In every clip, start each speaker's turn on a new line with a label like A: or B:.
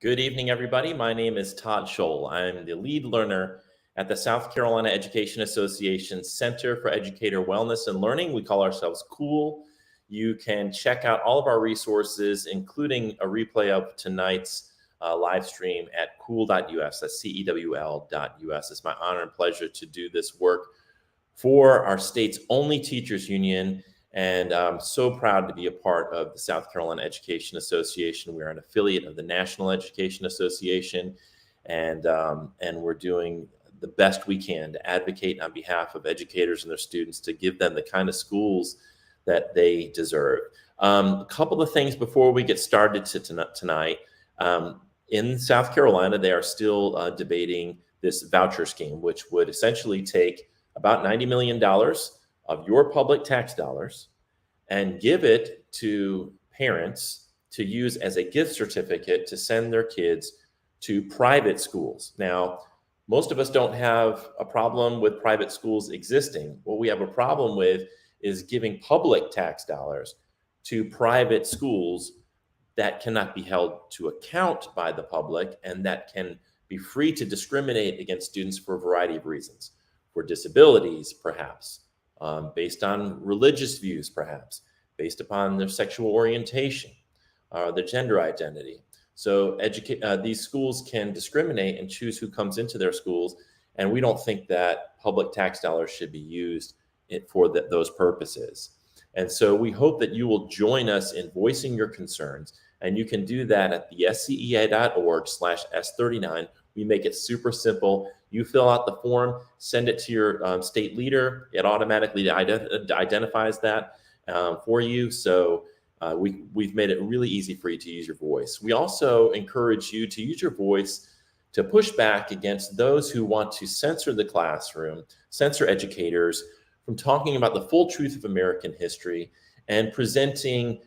A: Good evening, everybody. My name is Todd Scholl. I'm the lead learner at the South Carolina Education Association Center for Educator Wellness and Learning. We call ourselves COOL. You can check out all of our resources, including a replay of tonight's live stream at cool.us. That's CEWL.us. It's my honor and pleasure to do this work for our state's only teachers union. And I'm so proud to be a part of the South Carolina Education Association. We're an affiliate of the National Education Association, and we're doing the best we can to advocate on behalf of educators and their students to give them the kind of schools that they deserve. A couple of things before we get started tonight. In South Carolina, they are still debating this voucher scheme, which would essentially take about $90 million of your public tax dollars and give it to parents to use as a gift certificate to send their kids to private schools. Now, most of us don't have a problem with private schools existing. What we have a problem with is giving public tax dollars to private schools that cannot be held to account by the public and that can be free to discriminate against students for a variety of reasons. For disabilities, perhaps, based on religious views, perhaps, based upon their sexual orientation, their gender identity. So these schools can discriminate and choose who comes into their schools, and we don't think that public tax dollars should be used for those purposes. And so we hope that you will join us in voicing your concerns, and you can do that at the scea.org/S39. We make it super simple. You fill out the form, send it to your state leader. It automatically identifies that for you. So we've made it really easy for you to use your voice. We also encourage you to use your voice to push back against those who want to censor the classroom, censor educators from talking about the full truth of American history and presenting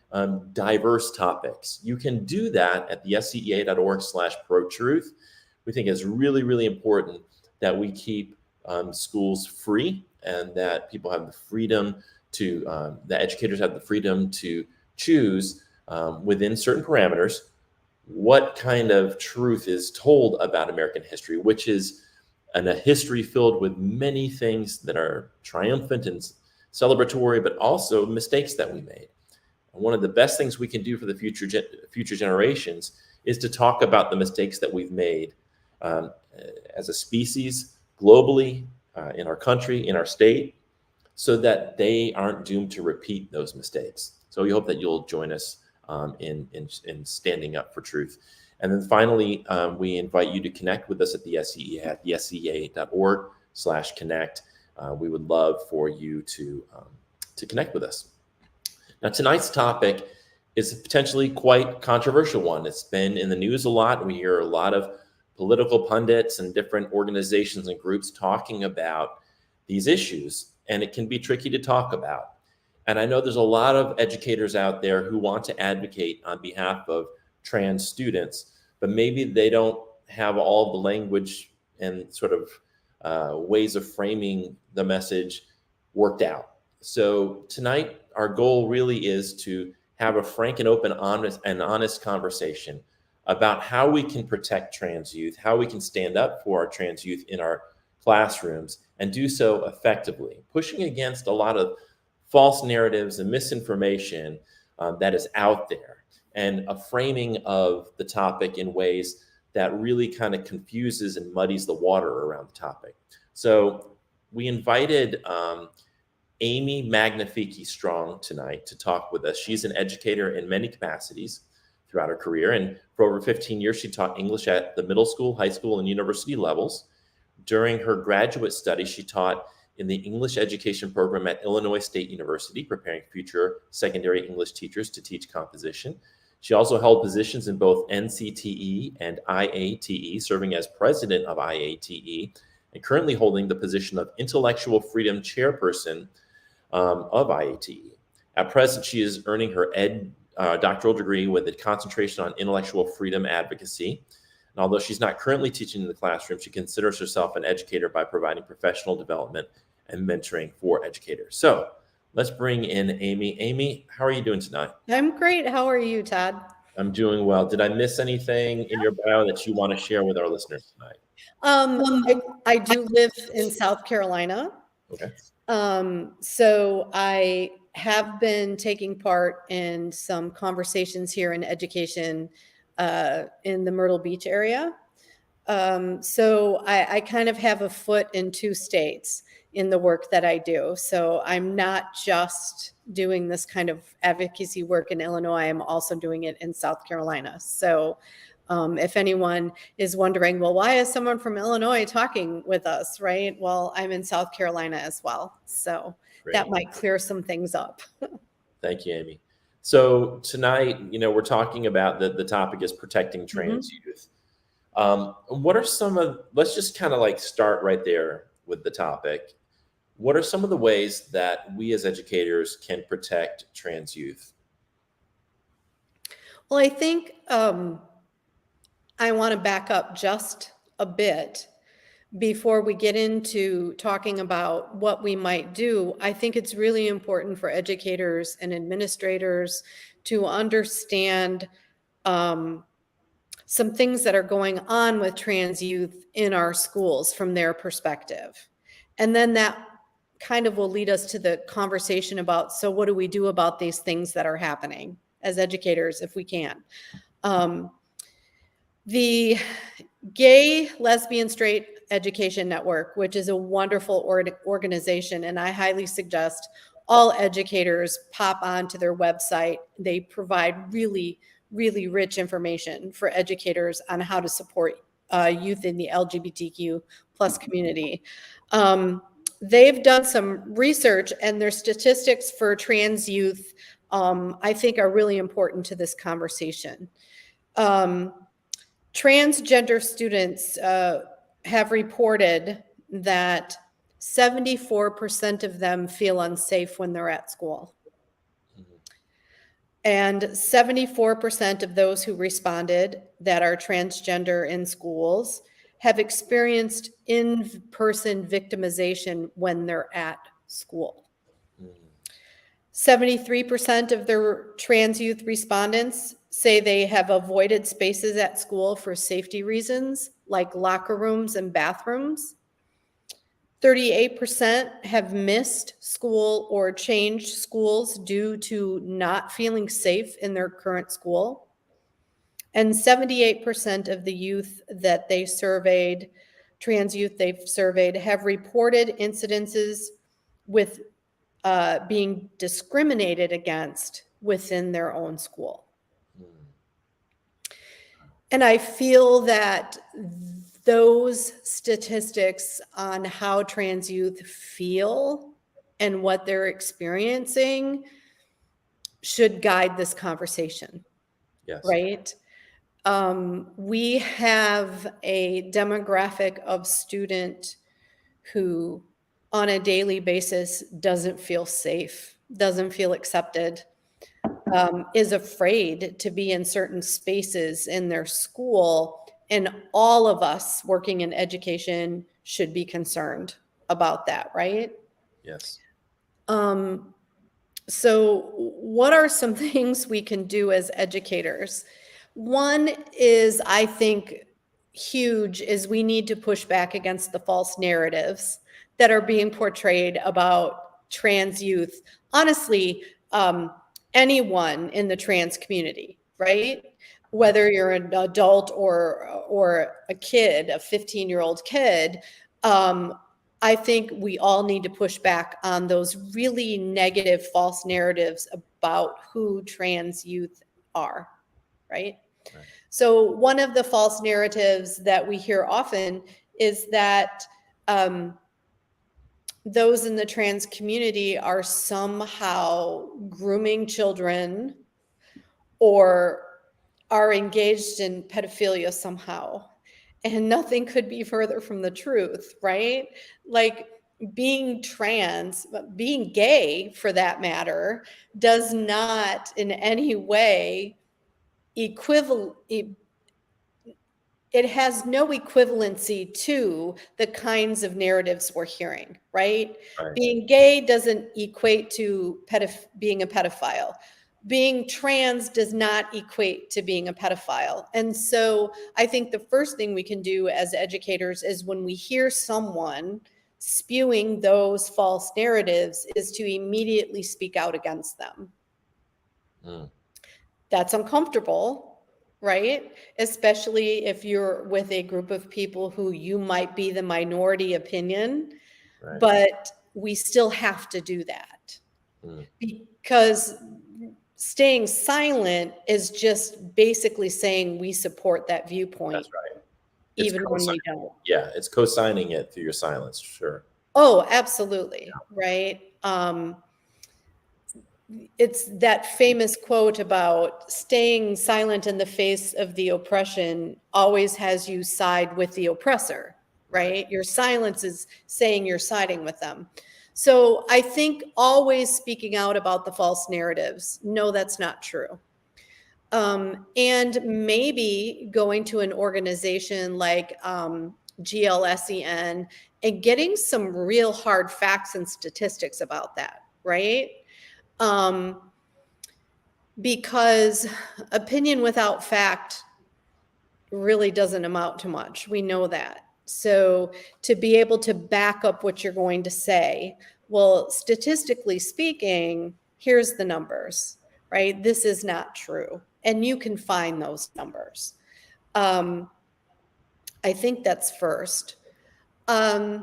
A: diverse topics. You can do that at the scea.org/pro-truth. We think it's really, really important that we keep schools free and that people have the freedom to, that educators have the freedom to choose within certain parameters what kind of truth is told about American history, which is a history filled with many things that are triumphant and celebratory, but also mistakes that we made. And one of the best things we can do for the future generations is to talk about the mistakes that we've made as a species, globally, in our country, in our state, so that they aren't doomed to repeat those mistakes. So we hope that you'll join us in standing up for truth. And then finally, we invite you to connect with us at the SCEA at the scea.org/connect. We would love for you to connect with us. Now, tonight's topic is a potentially quite controversial one. It's been in the news a lot. We hear a lot of political pundits and different organizations and groups talking about these issues, and it can be tricky to talk about. And I know there's a lot of educators out there who want to advocate on behalf of trans students, but maybe they don't have all the language and sort of ways of framing the message worked out. So tonight, our goal really is to have a frank and open, honest conversation about how we can protect trans youth, how we can stand up for our trans youth in our classrooms and do so effectively, pushing against a lot of false narratives and misinformation that is out there, and a framing of the topic in ways that really kind of confuses and muddies the water around the topic. So we invited Amy Magnafichi Strong tonight to talk with us. She's an educator in many capacities throughout her career, and for over 15 years, she taught English at the middle school, high school, and university levels. During her graduate studies, she taught in the English education program at Illinois State University, preparing future secondary English teachers to teach composition. She also held positions in both NCTE and IATE, serving as president of IATE, and currently holding the position of Intellectual Freedom Chairperson of IATE. At present, she is earning her Ed.D. Doctoral degree with a concentration on intellectual freedom advocacy. And although she's not currently teaching in the classroom, she considers herself an educator by providing professional development and mentoring for educators. So let's bring in Amy. Amy, how are you doing tonight?
B: I'm great. How are you, Todd?
A: I'm doing well. Did I miss anything in your bio that you want to share with our listeners tonight?
B: I do live in South Carolina.
A: Okay.
B: So I have been taking part in some conversations here in education in the Myrtle Beach area. So I kind of have a foot in two states in the work that I do. So I'm not just doing this kind of advocacy work in Illinois, I'm also doing it in South Carolina. So if anyone is wondering, well, why is someone from Illinois talking with us, right? Well, I'm in South Carolina as well. So
A: Great.
B: That might clear some things up.
A: Thank you, Amy. So tonight, we're talking about the topic is protecting trans youth. What are some of, let's just kind of like start right there with the topic. What are some of the ways that we as educators can protect trans youth?
B: Well, I think I want to back up just a bit before we get into talking about what we might do. I think it's really important for educators and administrators to understand some things that are going on with trans youth in our schools from their perspective. And then that kind of will lead us to the conversation about, so what do we do about these things that are happening as educators if we can? The Gay, Lesbian, Straight Education Network, which is a wonderful organization, and I highly suggest all educators pop onto their website. They provide really, really rich information for educators on how to support youth in the LGBTQ plus community. They've done some research, and their statistics for trans youth, I think, are really important to this conversation. Transgender students have reported that 74% of them feel unsafe when they're at school. And 74% of those who responded that are transgender in schools have experienced in-person victimization when they're at school. 73% of their trans youth respondents say they have avoided spaces at school for safety reasons, like locker rooms and bathrooms. 38% have missed school or changed schools due to not feeling safe in their current school. And 78% of the youth that they surveyed, trans youth they've surveyed, have reported incidences with being discriminated against within their own school. And I feel that those statistics on how trans youth feel and what they're experiencing should guide this conversation.
A: Yes.
B: Right? We have a demographic of student who on a daily basis doesn't feel safe, doesn't feel accepted, is afraid to be in certain spaces in their school. And all of us working in education should be concerned about that, right?
A: Yes.
B: So what are some things we can do as educators? One is, I think, huge, is we need to push back against the false narratives that are being portrayed about trans youth. Honestly, anyone in the trans community, right? Whether you're an adult or a kid, a 15-year-old kid, I think we all need to push back on those really negative false narratives about who trans youth are, right? So one of the false narratives that we hear often is that those in the trans community are somehow grooming children or are engaged in pedophilia somehow. And nothing could be further from the truth, right? Like, being trans, being gay for that matter, does not in any way it has no equivalency to the kinds of narratives we're hearing, right? Being gay doesn't equate to being a pedophile. being trans does not equate to being a pedophile. And so I think the first thing we can do as educators is when we hear someone spewing those false narratives is to immediately speak out against them. That's uncomfortable, right? Especially if you're with a group of people who you might be the minority opinion,
A: Right.
B: but we still have to do that. Because staying silent is just basically saying we support that viewpoint.
A: That's right.
B: Even when we don't.
A: Yeah, it's co-signing it through your silence, sure.
B: Oh, absolutely, right? It's that famous quote about staying silent in the face of the oppression always has you side with the oppressor, right? Your silence is saying you're siding with them. So I think always speaking out about the false narratives. No, that's not true. And maybe going to an organization like GLSEN and getting some real hard facts and statistics about that, right? Because opinion without fact really doesn't amount to much. We know that. So to be able to back up what you're going to say, well, statistically speaking, here's the numbers, right? This is not true. And you can find those numbers. I think that's first. I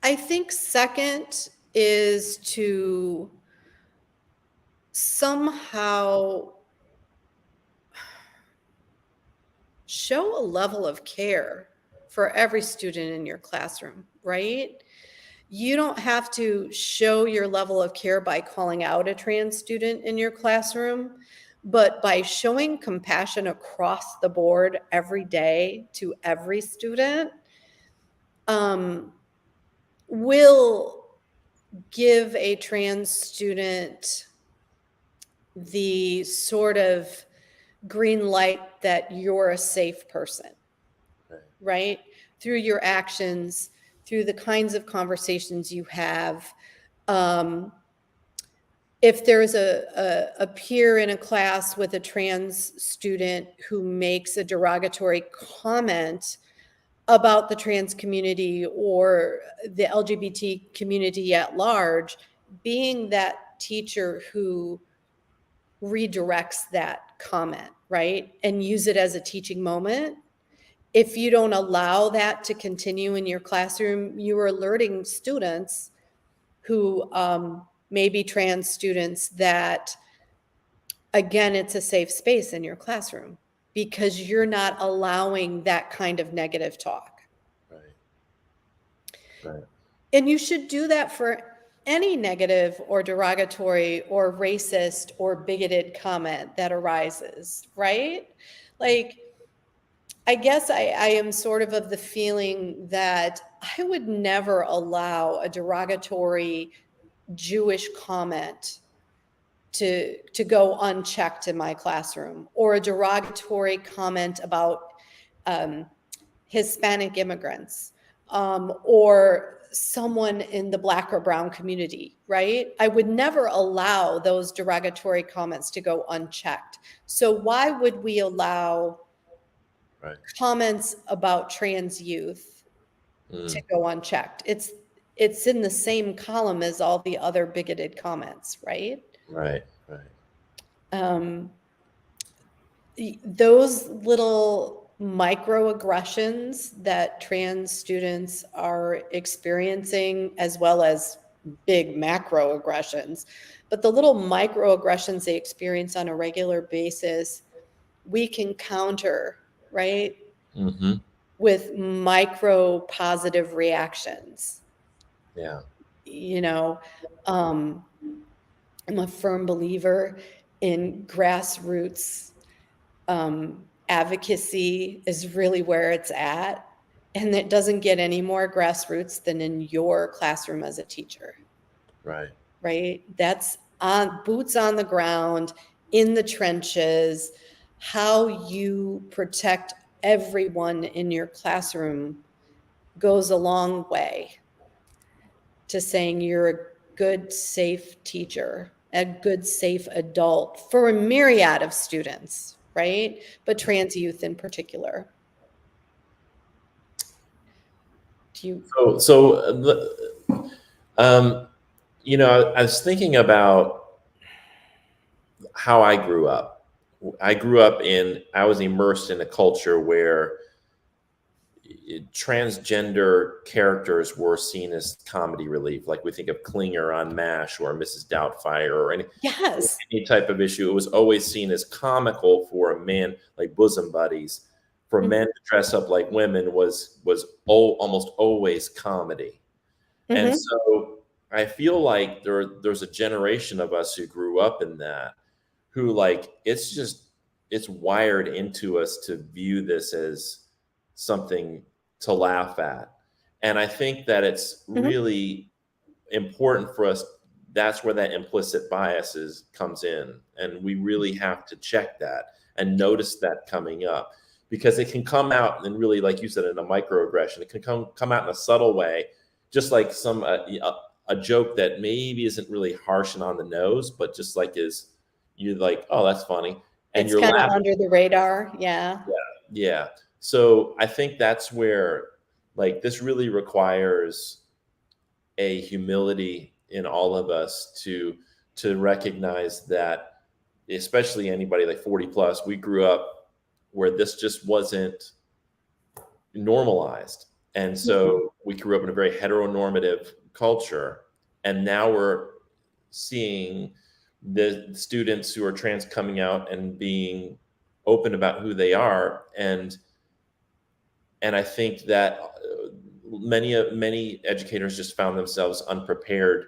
B: think second is to somehow show a level of care for every student in your classroom, right? You don't have to show your level of care by calling out a trans student in your classroom, but by showing compassion across the board every day to every student, will give a trans student the sort of green light that you're a safe person, right? Through your actions, through the kinds of conversations you have. If there's a peer in a class with a trans student who makes a derogatory comment about the trans community or the LGBT community at large, being that teacher who redirects that comment, right? And use it as a teaching moment. If you don't allow that to continue in your classroom, you are alerting students who may be trans students that, again, it's a safe space in your classroom because you're not allowing that kind of negative talk.
A: Right.
B: And you should do that for any negative or derogatory or racist or bigoted comment that arises, right? Like, I guess I am sort of the feeling that I would never allow a derogatory Jewish comment to go unchecked in my classroom, or a derogatory comment about Hispanic immigrants, or someone in the Black or brown community, right? I would never allow those derogatory comments to go unchecked. So why would we allow comments about trans youth to go unchecked? It's in the same column as all the other bigoted comments, right?
A: Right.
B: Those little microaggressions that trans students are experiencing, as well as big macroaggressions, but the little microaggressions they experience on a regular basis, we can counter, right? With micro positive reactions.
A: Yeah.
B: You know, I'm a firm believer in grassroots advocacy is really where it's at. And it doesn't get any more grassroots than in your classroom as a teacher. Right? That's on boots on the ground, in the trenches. How you protect everyone in your classroom goes a long way to saying you're a good, safe teacher a good, safe adult for a myriad of students, right? But trans youth in particular. Do you?
A: You know, I was thinking about how I grew up. I was immersed in a culture where transgender characters were seen as comedy relief. Like we think of Klinger on MASH or Mrs. Doubtfire or
B: Yes.
A: any type of issue. It was always seen as comical for a man, like Bosom Buddies. For men to dress up like women was almost always comedy. And so I feel like there's a generation of us who grew up in that, who like it's wired into us to view this as something to laugh at. And I think that it's really important for us. That's where that implicit bias comes in. And we really have to check that and notice that coming up, because it can come out and really, like you said, in a microaggression. It can come out in a subtle way, just like a joke that maybe isn't really harsh and on the nose, but just like you're like, oh, that's funny. And
B: It's
A: you're
B: kind of
A: laughing.
B: under the radar. Yeah.
A: Yeah. So I think that's where, like, this really requires a humility in all of us to recognize that, especially anybody like 40 plus, we grew up where this just wasn't normalized. And so we grew up in a very heteronormative culture. And now we're seeing the students who are trans coming out and being open about who they are. And I think that many educators just found themselves unprepared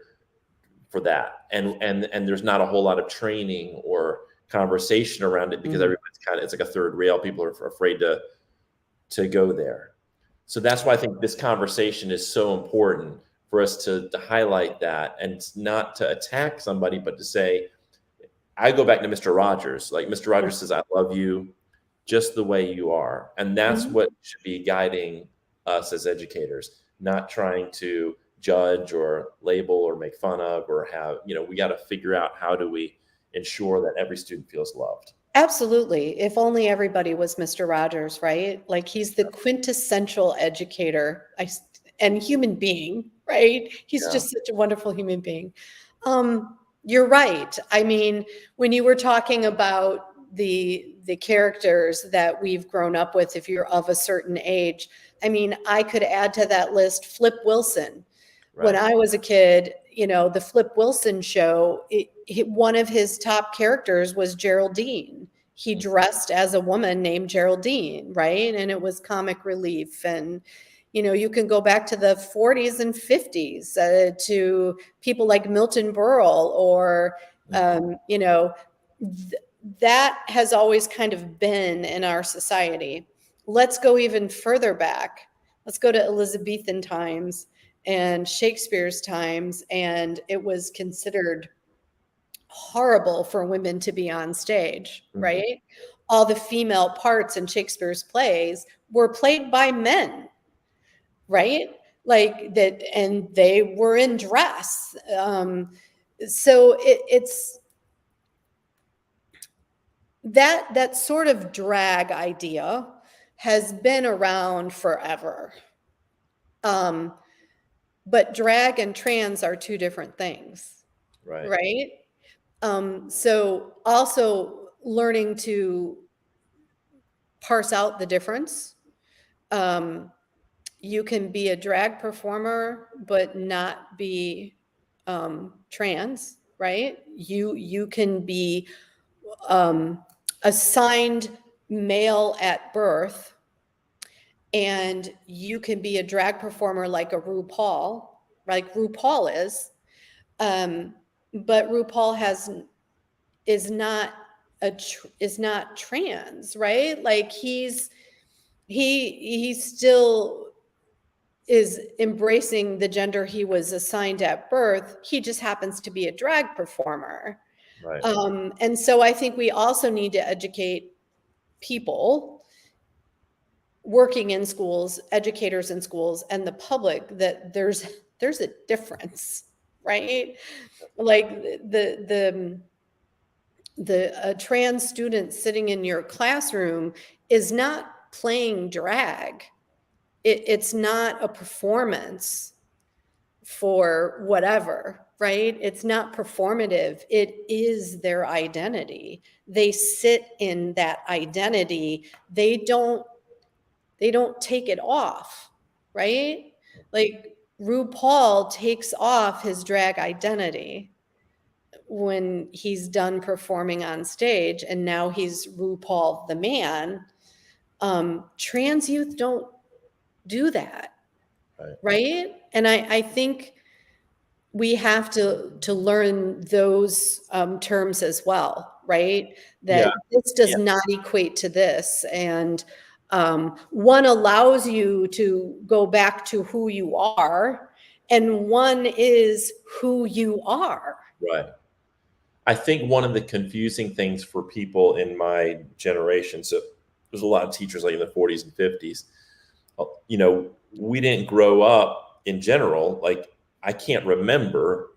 A: for that. And there's not a whole lot of training or conversation around it, because everybody's it's like a third rail. People are afraid to go there. So that's why I think this conversation is so important for us to highlight that, and not to attack somebody, but to say, I go back to Mr. Rogers. Like Mr. Rogers says, I love you just the way you are. And that's what should be guiding us as educators, not trying to judge or label or make fun of or have, we got to figure out how do we ensure that every student feels loved.
B: Absolutely. If only everybody was Mr. Rogers, right? Like he's the quintessential educator and human being, right? He's just such a wonderful human being. You're right. I mean, when you were talking about the characters that we've grown up with, if you're of a certain age, I mean, I could add to that list Flip Wilson. Right. When I was a kid, the Flip Wilson show, one of his top characters was Geraldine. He dressed as a woman named Geraldine, right? And it was comic relief. And, you can go back to the 40s and 50s to people like Milton Berle or, that has always kind of been in our society. Let's go even further back. Let's go to Elizabethan times and Shakespeare's times, and it was considered horrible for women to be on stage, right? All the female parts in Shakespeare's plays were played by men, right? Like that, and they were in dress. So it's that sort of drag idea has been around forever. But drag and trans are two different things, right? So also learning to parse out the difference. You can be a drag performer, but not be trans, right? You can be assigned male at birth, and you can be a drag performer like a RuPaul, like RuPaul is, but RuPaul is not trans, right? Like he still is embracing the gender he was assigned at birth. He just happens to be a drag performer. Right. And so I think we also need to educate people working in schools, educators in schools, and the public that there's a difference, right? Like a trans student sitting in your classroom is not playing drag. It's not a performance for whatever, right? It's not performative. It is their identity. They sit in that identity. They don't take it off, right? Like RuPaul takes off his drag identity when he's done performing on stage, and now he's RuPaul the man. Trans youth don't do that, right? And I think we have to learn those terms as well, right?
A: Yeah.
B: That this does not equate to this, and one allows you to go back to who you are, and one is who you are.
A: Right. I think one of the confusing things for people in my generation, so there's a lot of teachers like in the 40s and 50s, you know, we didn't grow up in general. Like, I can't remember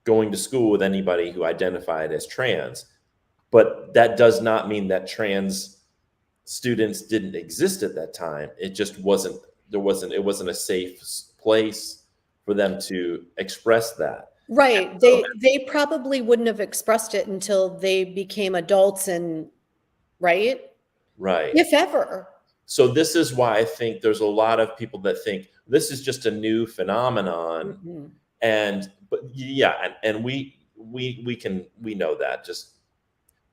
A: going to school with anybody who identified as trans, but that does not mean that trans students didn't exist at that time. It just wasn't, it wasn't a safe place for them to express that.
B: Right. They probably wouldn't have expressed it until they became adults, and right?
A: Right.
B: If ever.
A: So this is why I think there's a lot of people that think this is just a new phenomenon.
B: Mhm.
A: But yeah, and we know that, just,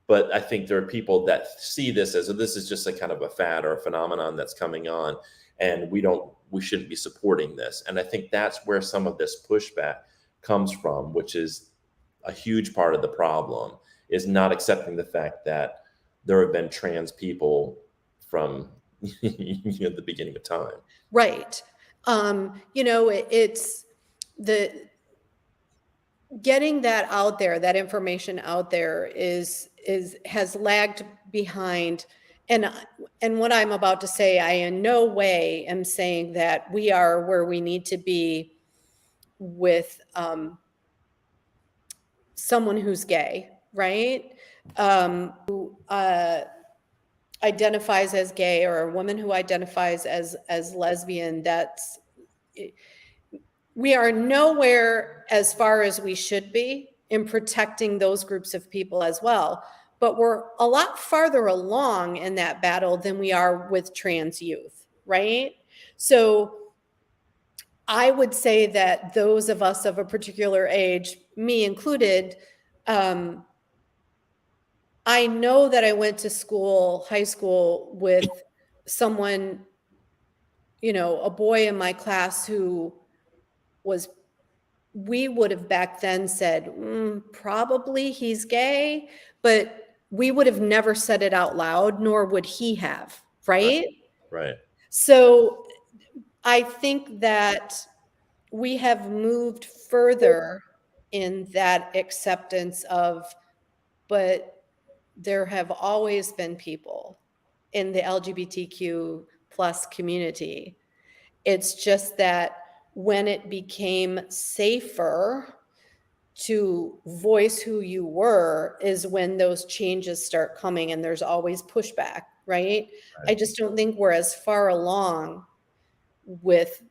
A: but I think there are people that see this as this is just a kind of a fad or a phenomenon that's coming on, and we shouldn't be supporting this. And I think that's where some of this pushback comes from, which is a huge part of the problem, is not accepting the fact that there have been trans people from the beginning of time.
B: Right. It's the getting that out there, that information out there has lagged behind. And what I'm about to say, I in no way am saying that we are where we need to be with someone who's gay, right? Who identifies as gay, or a woman who identifies as lesbian. We are nowhere as far as we should be in protecting those groups of people as well. But we're a lot farther along in that battle than we are with trans youth, right? So I would say that those of us of a particular age, me included, I know that I went to school, high school, with someone, a boy in my class who we would have back then said, probably he's gay, but we would have never said it out loud, nor would he have, right?
A: Right.
B: So I think that we have moved further in that acceptance of, but there have always been people in the LGBTQ plus community. It's just that when it became safer to voice who you were is when those changes start coming, and there's always pushback, right? I just don't think we're as far along with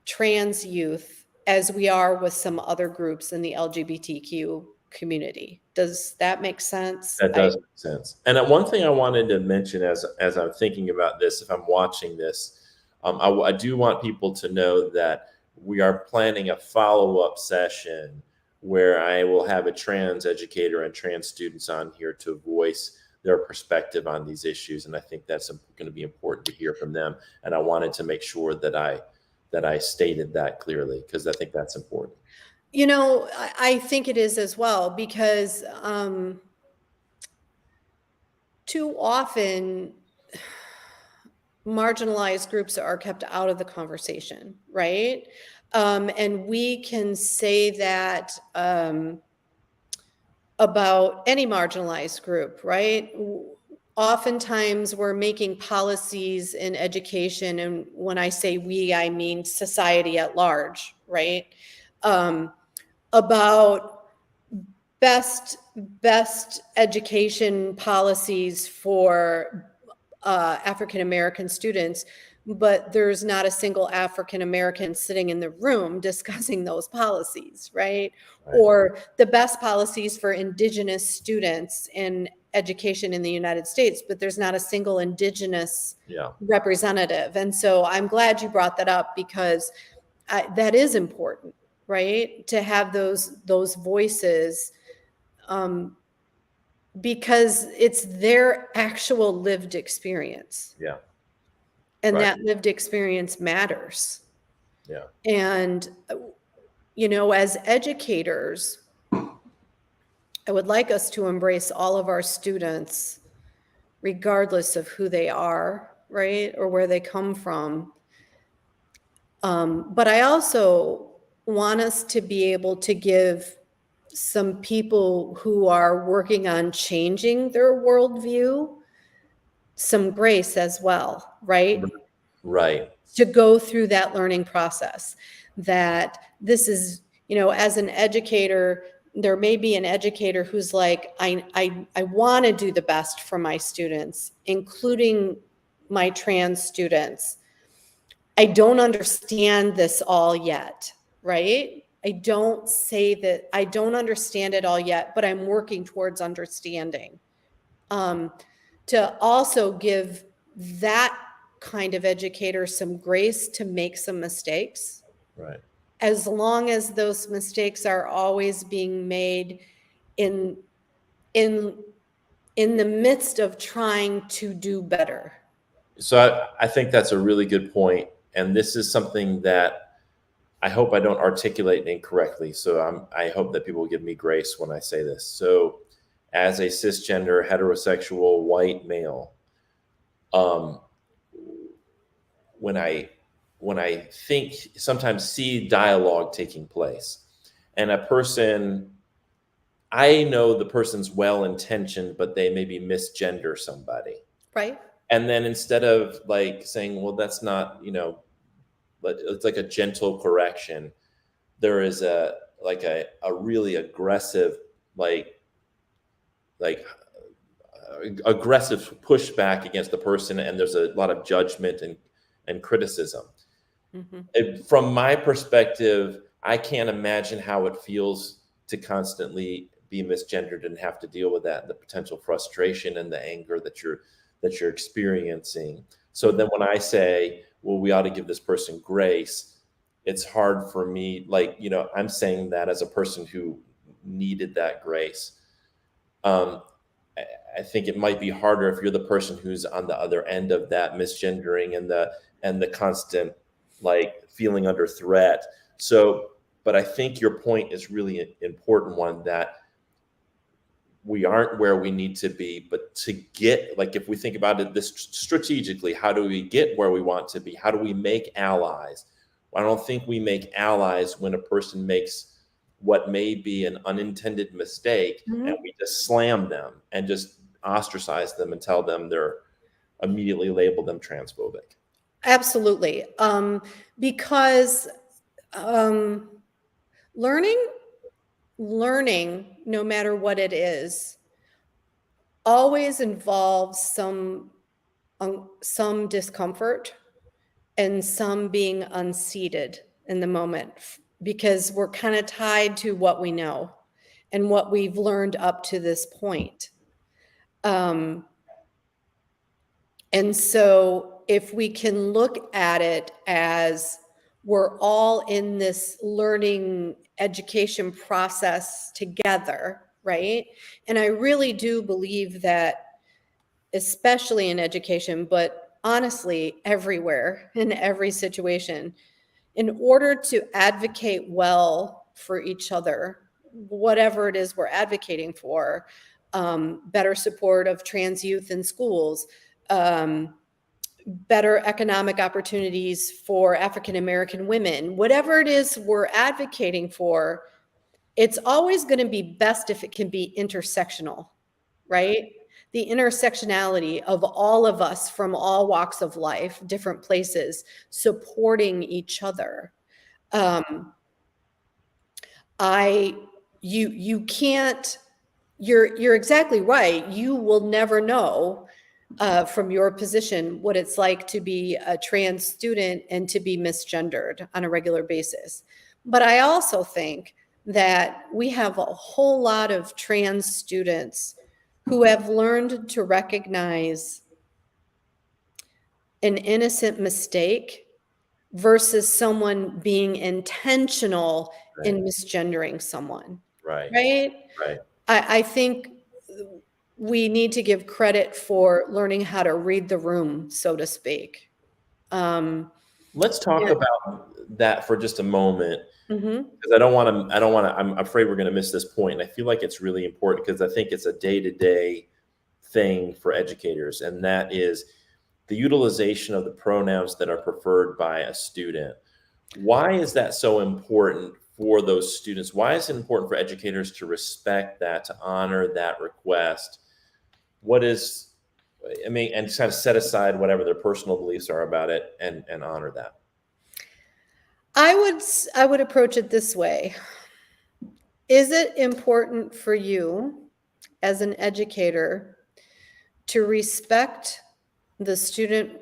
B: trans youth as we are with some other groups in the LGBTQ community. Does that make sense?
A: That does make sense. And one thing I wanted to mention as I'm thinking about this, if I'm watching this, I do want people to know that we are planning a follow-up session where I will have a trans educator and trans students on here to voice their perspective on these issues. And I think that's going to be important to hear from them. And I wanted to make sure that I stated that clearly, because I think that's important.
B: I think it is as well, because too often marginalized groups are kept out of the conversation, right? And we can say that about any marginalized group, right? Oftentimes we're making policies in education, and when I say we, I mean society at large, right? about best education policies for African American students, but there's not a single African American sitting in the room discussing those policies, right? Or the best policies for Indigenous students in education in the United States, but there's not a single Indigenous representative. And so I'm glad you brought that up, because that is important, right? To have those voices, because it's their actual lived experience.
A: Yeah.
B: And that lived experience matters.
A: Yeah.
B: And, you know, as educators, I would like us to embrace all of our students, regardless of who they are, right? Or where they come from. But I also want us to be able to give some people who are working on changing their worldview some grace as well, right?
A: Right.
B: To go through that learning process. That this is, you know, as an educator, there may be an educator who's like, I want to do the best for my students, including my trans students. I don't understand this all yet, right? I don't say that I don't understand it all yet, but I'm working towards understanding. To also give that kind of educator some grace to make some mistakes.
A: Right.
B: As long as those mistakes are always being made in the midst of trying to do better.
A: So I think that's a really good point. And this is something that I hope I don't articulate incorrectly. So I hope that people will give me grace when I say this. So as a cisgender, heterosexual, white male, when I think, sometimes see dialogue taking place, and a person, I know the person's well-intentioned, but they maybe misgender somebody.
B: Right.
A: And then instead of like saying, well, that's not, you know, but it's like a gentle correction, there is a really aggressive, aggressive pushback against the person, and there's a lot of judgment and criticism. From my perspective, I can't imagine how it feels to constantly be misgendered and have to deal with that, the potential frustration and the anger that you're experiencing. So then when I say, well, we ought to give this person grace, it's hard for me, like, you know, I'm saying that as a person who needed that grace. I think it might be harder if you're the person who's on the other end of that misgendering and the constant, like, feeling under threat. So, but I think your point is really an important one, that we aren't where we need to be, but to get, like, if we think about it this strategically, how do we get where we want to be? How do we make allies? I don't think we make allies when a person makes what may be an unintended mistake, and we just slam them and just ostracize them and tell them immediately label them transphobic.
B: Absolutely. Because learning, no matter what it is, always involves some discomfort and some being unseated in the moment, because we're kind of tied to what we know and what we've learned up to this point. And so if we can look at it as we're all in this learning education process together, right? And I really do believe that, especially in education, but honestly, everywhere, in every situation, in order to advocate well for each other, whatever it is we're advocating for, better support of trans youth in schools, better economic opportunities for African American women, whatever it is we're advocating for, it's always going to be best if it can be intersectional, right? The intersectionality of all of us from all walks of life, different places, supporting each other. you can't, you're exactly right. You will never know from your position what it's like to be a trans student and to be misgendered on a regular basis. But I also think that we have a whole lot of trans students who have learned to recognize an innocent mistake versus someone being intentional in
A: Right.
B: misgendering someone,
A: Right.
B: right?
A: Right.
B: I think we need to give credit for learning how to read the room, so to speak.
A: Let's talk
B: Yeah.
A: about that for just a moment,
B: Mhm.
A: because I don't want to, I'm afraid we're going to miss this point. And I feel like it's really important because I think it's a day-to-day thing for educators, and that is the utilization of the pronouns that are preferred by a student. Why is that so important for those students? Why is it important for educators to respect that, to honor that request? What is, I mean, and kind of set aside whatever their personal beliefs are about it and honor that.
B: I would approach it this way. Is it important for you as an educator to respect the student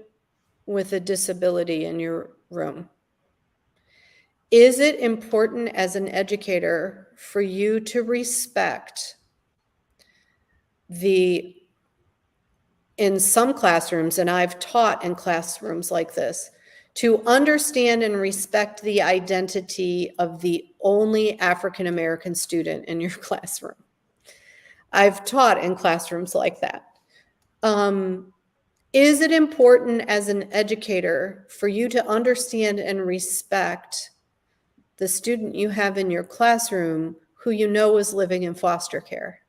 B: with a disability in your room? Is it important as an educator for you to respect the, in some classrooms, and I've taught in classrooms like this, to understand and respect the identity of the only African American student in your classroom? I've taught in classrooms like that. Is it important as an educator for you to understand and respect the student you have in your classroom who you know is living in foster care?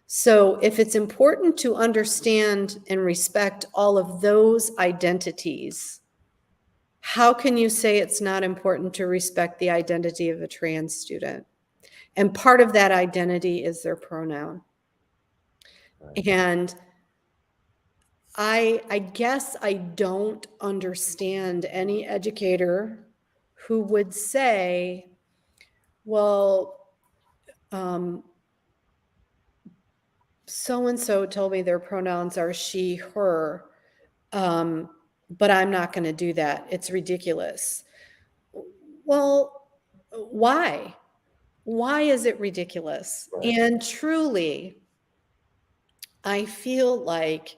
B: So if it's important to understand and respect all of those identities, how can you say it's not important to respect the identity of a trans student? And part of that identity is their pronoun.
A: Right.
B: And I guess I don't understand any educator who would say, well, so-and-so told me their pronouns are she, her, but I'm not going to do that. It's ridiculous. Well, why? Why is it ridiculous?
A: Right.
B: And truly, I feel like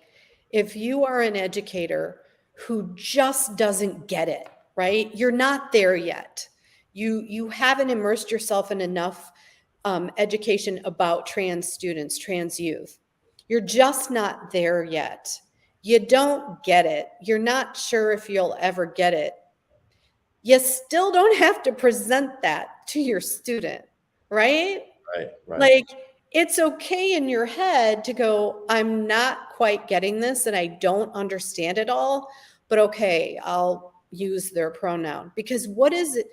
B: if you are an educator who just doesn't get it, right? You're not there yet. You haven't immersed yourself in enough education about trans students, trans youth. You're just not there yet. You don't get it. You're not sure if you'll ever get it. You still don't have to present that to your student, right?
A: Right. Right.
B: Like, it's okay in your head to go, I'm not quite getting this and I don't understand it all, but okay, I'll use their pronoun. Because what is it?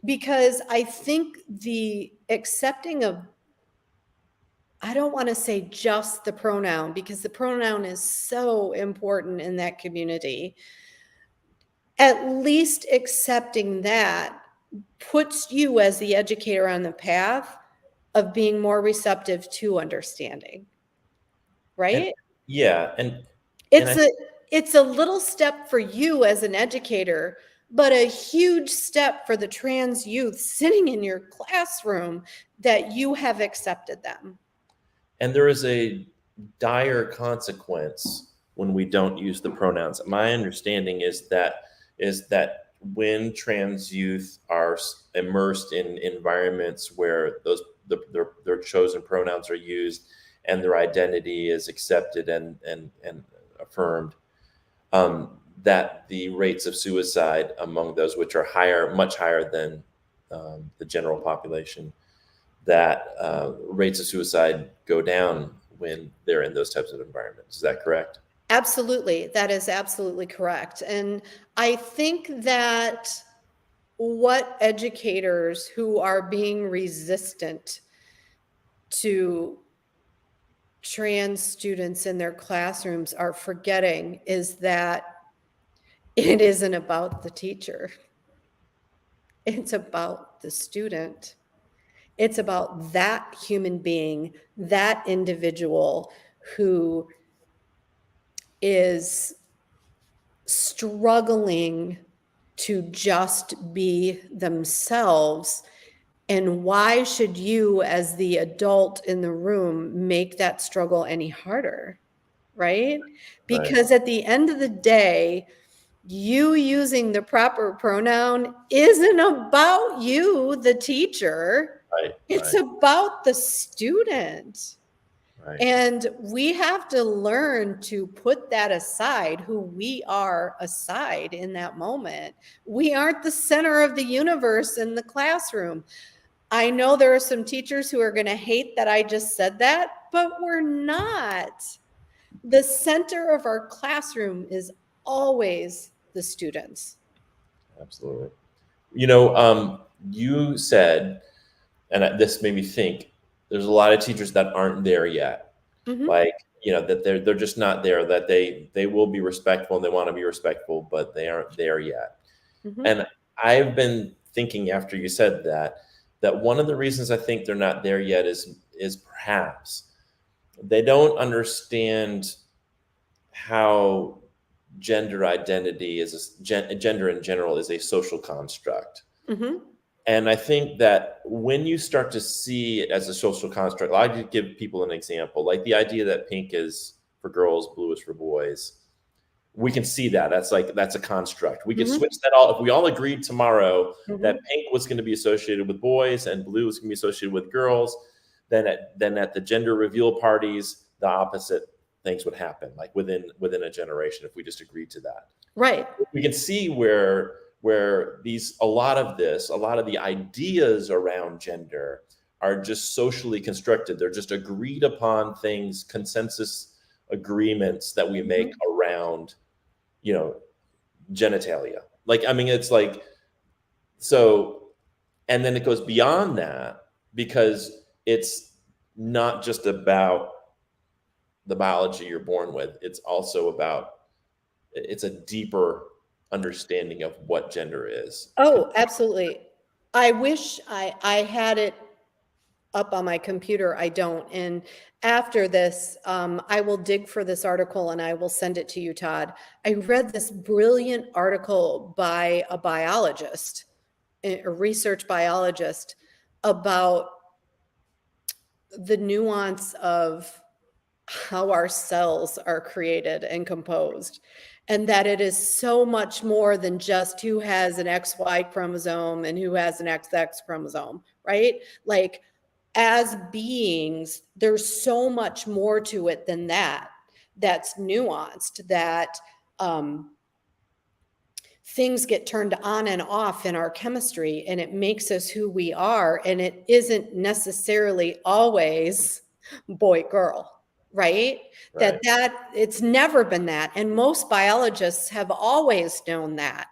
B: Because I think the accepting of, I don't want to say just the pronoun, because the pronoun is so important in that community. At least accepting that puts you as the educator on the path of being more receptive to understanding,
A: And
B: right?
A: yeah, and
B: It's
A: I
B: a it's a little step for you as an educator, but a huge step for the trans youth sitting in your classroom that you have accepted them.
A: and there is a dire consequence when we don't use the pronouns. My understanding is that when trans youth are immersed in environments where their chosen pronouns are used and their identity is accepted and affirmed, that the rates of suicide among those, which are higher, much higher than the general population, that rates of suicide go down when they're in those types of environments. Is that correct?
B: Absolutely. That is absolutely correct. And I think that what educators who are being resistant to trans students in their classrooms are forgetting is that it isn't about the teacher. It's about about the student. It's about that human being, that individual who is struggling to just be themselves. And why should you, as the adult in the room, make that struggle any harder? Right? Because at the end of the day, you using the proper pronoun isn't about you, the teacher.
A: Right.
B: It's
A: Right.
B: about the student.
A: Right.
B: And we have to learn to put that aside, who we are aside in that moment. We aren't the center of the universe in the classroom. I know there are some teachers who are going to hate that I just said that, but we're not. The center of our classroom is always the students.
A: Absolutely. You said, and this made me think, there's a lot of teachers that aren't there yet.
B: Mhm.
A: Like, that they're just not there, that they will be respectful and they want to be respectful, but they aren't there yet.
B: Mhm.
A: And I've been thinking after you said that one of the reasons I think they're not there yet is perhaps they don't understand how gender identity gender in general is a social construct.
B: Mhm.
A: And I think that when you start to see it as a social construct, I could give people an example, like the idea that pink is for girls, blue is for boys. We can see that. That's a construct. We can
B: Mhm.
A: switch that all. If we all agreed tomorrow that
B: Mhm.
A: pink was going to be associated with boys and blue was going to be associated with girls, then at the gender reveal parties, the opposite things would happen, like within a generation, if we just agreed to that.
B: Right.
A: We can see where a lot of the ideas around gender are just socially constructed. They're just agreed upon things, consensus agreements that we make
B: Mhm.
A: around, you know, genitalia. Like, I mean, it's like, so, and then it goes beyond that because it's not just about the biology you're born with. It's also about, it's a deeper understanding of what gender is.
B: Oh, absolutely. I wish I had it up on my computer. I don't. And after this, I will dig for this article and I will send it to you, Todd. I read this brilliant article by a biologist, a research biologist, about the nuance of how our cells are created and composed, and that it is so much more than just who has an XY chromosome and who has an XX chromosome, right? Like, as beings, there's so much more to it than that. That's nuanced, that um, things get turned on and off in our chemistry, and it makes us who we are. And it isn't necessarily always boy, girl, right?
A: Right.
B: That it's never been that. And most biologists have always known that.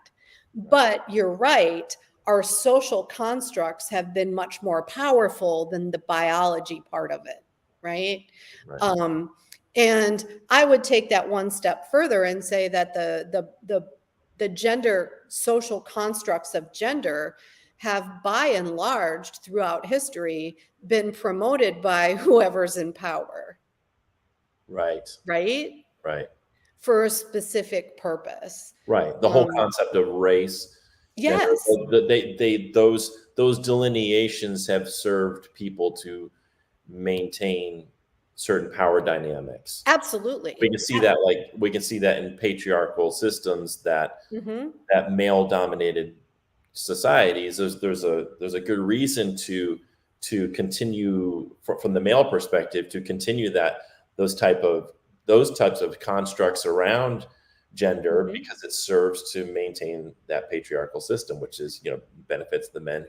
B: But you're right, our social constructs have been much more powerful than the biology part of it, right?
A: Right.
B: And I would take that one step further and say that the gender social constructs of gender have by and large throughout history been promoted by whoever's in power,
A: Right.
B: right?
A: Right.
B: For a specific purpose.
A: Right. The whole
B: Um,
A: concept of race, gender,
B: yes,
A: those delineations have served people to maintain certain power dynamics.
B: absolutely.
A: We can see that in patriarchal systems,
B: Mhm.
A: that male dominated societies. There's a good reason to continue from the male perspective, to continue those type of those types of constructs around gender,
B: Mhm.
A: because it serves to maintain that patriarchal system, which is, benefits the men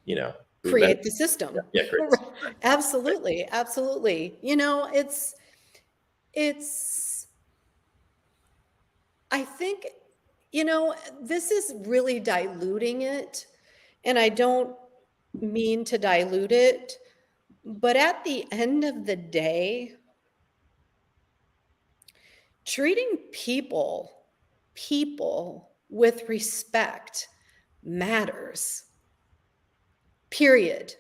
A: you know who
B: Create the
A: benefit.
B: system.
A: Yeah, great.
B: Absolutely, absolutely. It's I think, this is really diluting it, and I don't mean to dilute it, but at the end of the day, treating people with respect matters. period.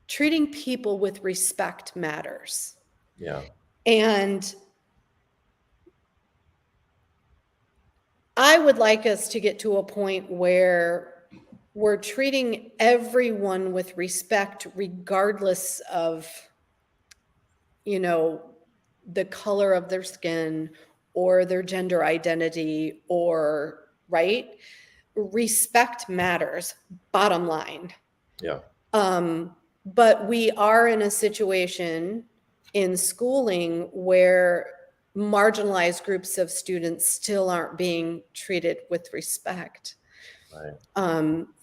B: Treating people with respect matters.
A: Yeah.
B: And I would like us to get to a point where we're treating everyone with respect, regardless of, the color of their skin or their gender identity, or, right? Respect matters, bottom line.
A: Yeah.
B: But we are in a situation in schooling where marginalized groups of students still aren't being treated with respect.
A: Right.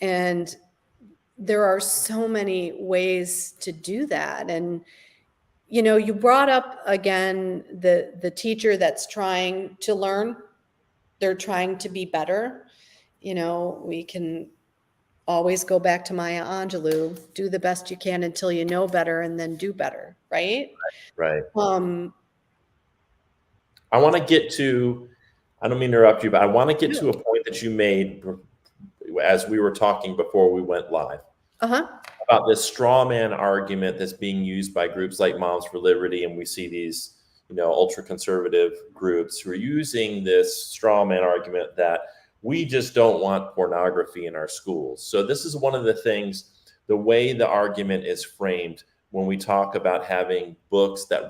B: And there are so many ways to do that. And, you brought up again the teacher that's trying to learn, they're trying to be better. We can always go back to Maya Angelou, do the best you can until you know better and then do better, right?
A: Right.
B: Um,
A: I want to get to, I don't mean to interrupt you, but I want to get
B: No.
A: to a point that you made as we were talking before we went live
B: uh-huh.
A: about this straw man argument that's being used by groups like Moms for Liberty. And we see these, ultra conservative groups who are using this straw man argument that we just don't want pornography in our schools. So this is one of the things, the way the argument is framed when we talk about having books that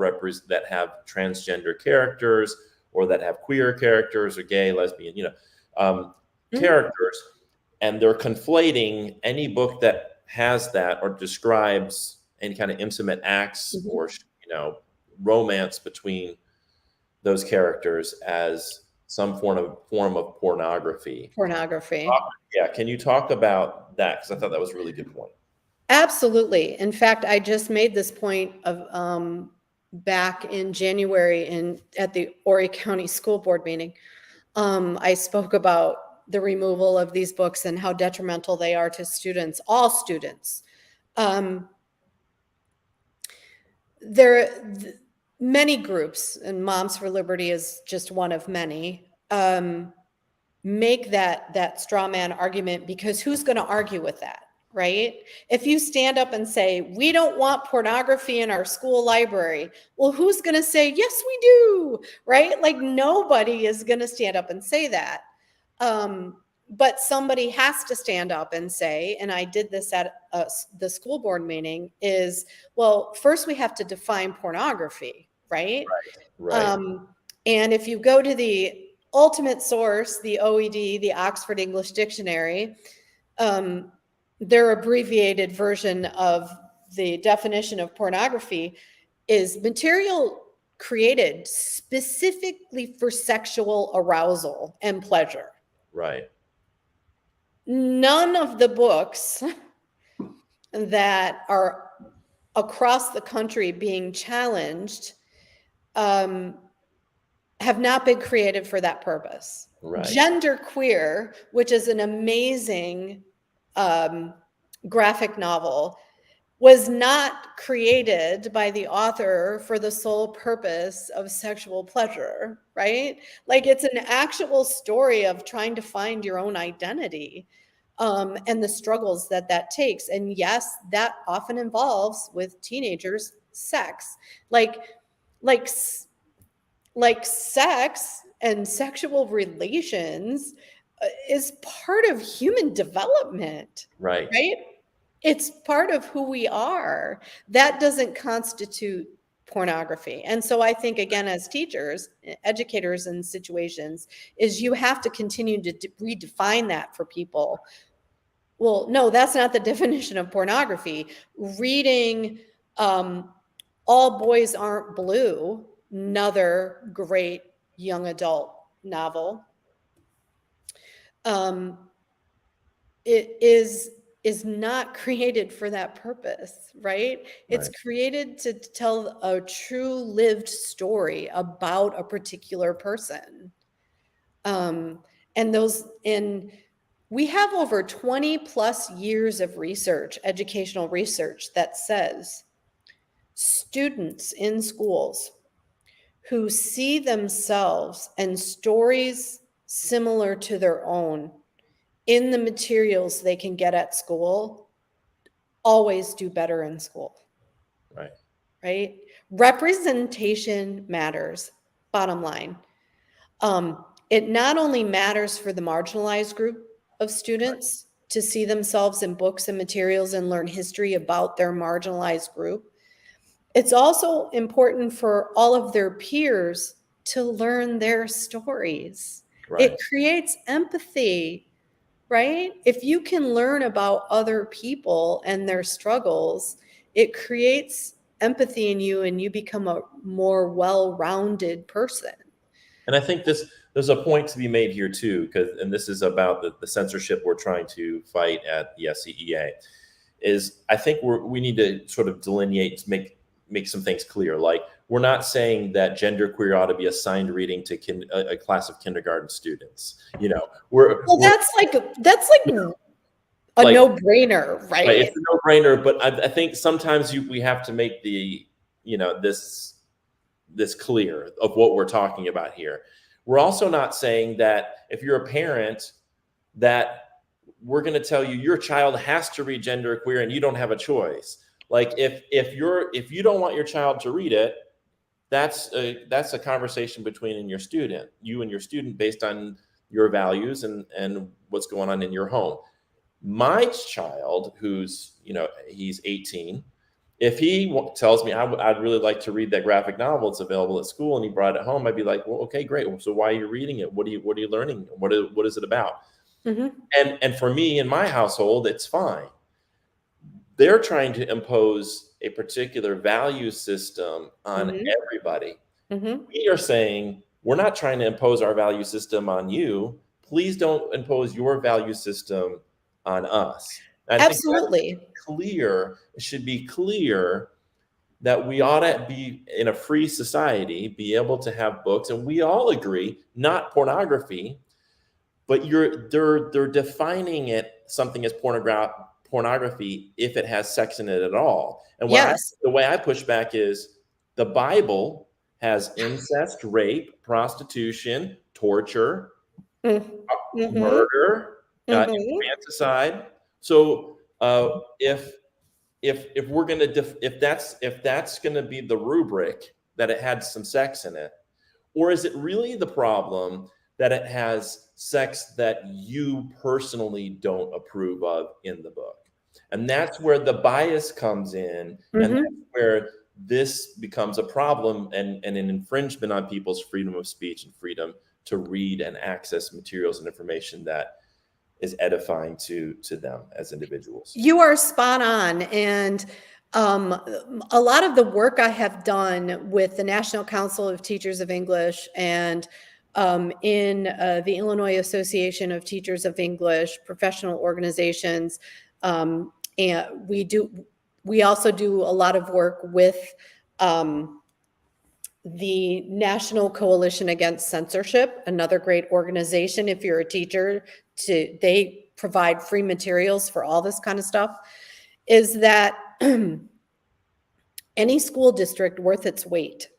A: have transgender characters, or that have queer characters, or gay, lesbian, characters, and they're conflating any book that has that or describes any kind of intimate acts or romance between those characters as some form of pornography. Yeah, can you talk about that? Because I thought that was a really good point.
B: Absolutely. In fact, I just made this point of back in January at the Horry County School Board meeting. I spoke about the removal of these books and how detrimental they are to students, all students. Many groups, and Moms for Liberty is just one of many, make that straw man argument, because who's going to argue with that? Right? If you stand up and say, we don't want pornography in our school library, well, who's going to say, yes, we do? Right? Like, nobody is going to stand up and say that. But somebody has to stand up and say, and I did this at the school board meeting, is, well, first we have to define pornography, right?
A: Right.
B: And if you go to the ultimate source, the OED, the Oxford English Dictionary, their abbreviated version of the definition of pornography is material created specifically for sexual arousal and pleasure.
A: Right.
B: None of the books that are across the country being challenged have not been created for that purpose.
A: Right.
B: Genderqueer, which is an amazing graphic novel, was not created by the author for the sole purpose of sexual pleasure, right? Like, it's an actual story of trying to find your own identity, and the struggles that takes. And yes, that often involves, with teenagers, sex. Like sex and sexual relations is part of human development,
A: Right.
B: It's part of who we are. That doesn't constitute pornography. And so I think, again, as teachers, educators in situations, is you have to continue to redefine that for people. Well, no, that's not the definition of pornography. Reading All Boys Aren't Blue, another great young adult novel, it is not created for that purpose, right? It's created to tell a true lived story about a particular person. And we have over 20 plus years of research, educational research, that says students in schools who see themselves and stories similar to their own in the materials they can get at school always do better in school.
A: Right.
B: Right? Representation matters, bottom line. It not only matters for the marginalized group of students to see themselves in books and materials and learn history about their marginalized group, it's also important for all of their peers to learn their stories.
A: Right.
B: It creates empathy, right? If you can learn about other people and their struggles, it creates empathy in you and you become a more well-rounded person.
A: And I think there's a point to be made here too, and this is about the censorship we're trying to fight at the NCTE, is I think we need to sort of delineate, make some things clear. Like, we're not saying that genderqueer ought to be assigned reading to a class of kindergarten students. You know,
B: that's like a
A: like,
B: no-brainer, right?
A: It's a no-brainer, but I think sometimes we have to make this clear of what we're talking about here. We're also not saying that if you're a parent that we're going to tell you your child has to read genderqueer and you don't have a choice. Like, if you don't want your child to read it, that's a conversation between you and your student based on your values and what's going on in your home. My child, who's he's 18, if he tells me I'd really like to read that graphic novel, it's available at school, and he brought it home, I'd be like, well, okay, great. So why are you reading it? What are you learning? What is it about?
B: Mm-hmm.
A: And for me, in my household, it's fine. They're trying to impose a particular value system on everybody.
B: Mm-hmm.
A: We are saying, we're not trying to impose our value system on you. Please don't impose your value system on us. And I think
B: Absolutely.
A: it should be clear that we ought to be in a free society, be able to have books, and we all agree, not pornography, but they're defining something as pornography if it has sex in it at all. And the way I push back is the Bible has incest, rape, prostitution, torture, murder, infanticide. So if we're gonna if that's gonna be the rubric that it had some sex in it, or is it really the problem that it has sex that you personally don't approve of in the book? And that's where the bias comes in, and that's where this becomes a problem and an infringement on people's freedom of speech and freedom to read and access materials and information that is edifying to them as individuals.
B: You are spot on. And a lot of the work I have done with the National Council of Teachers of English and in the Illinois Association of Teachers of English, professional organizations, and we also do a lot of work with the National Coalition Against Censorship, another great organization. If you're a teacher, they provide free materials for all this kind of stuff, is that any school district worth its weight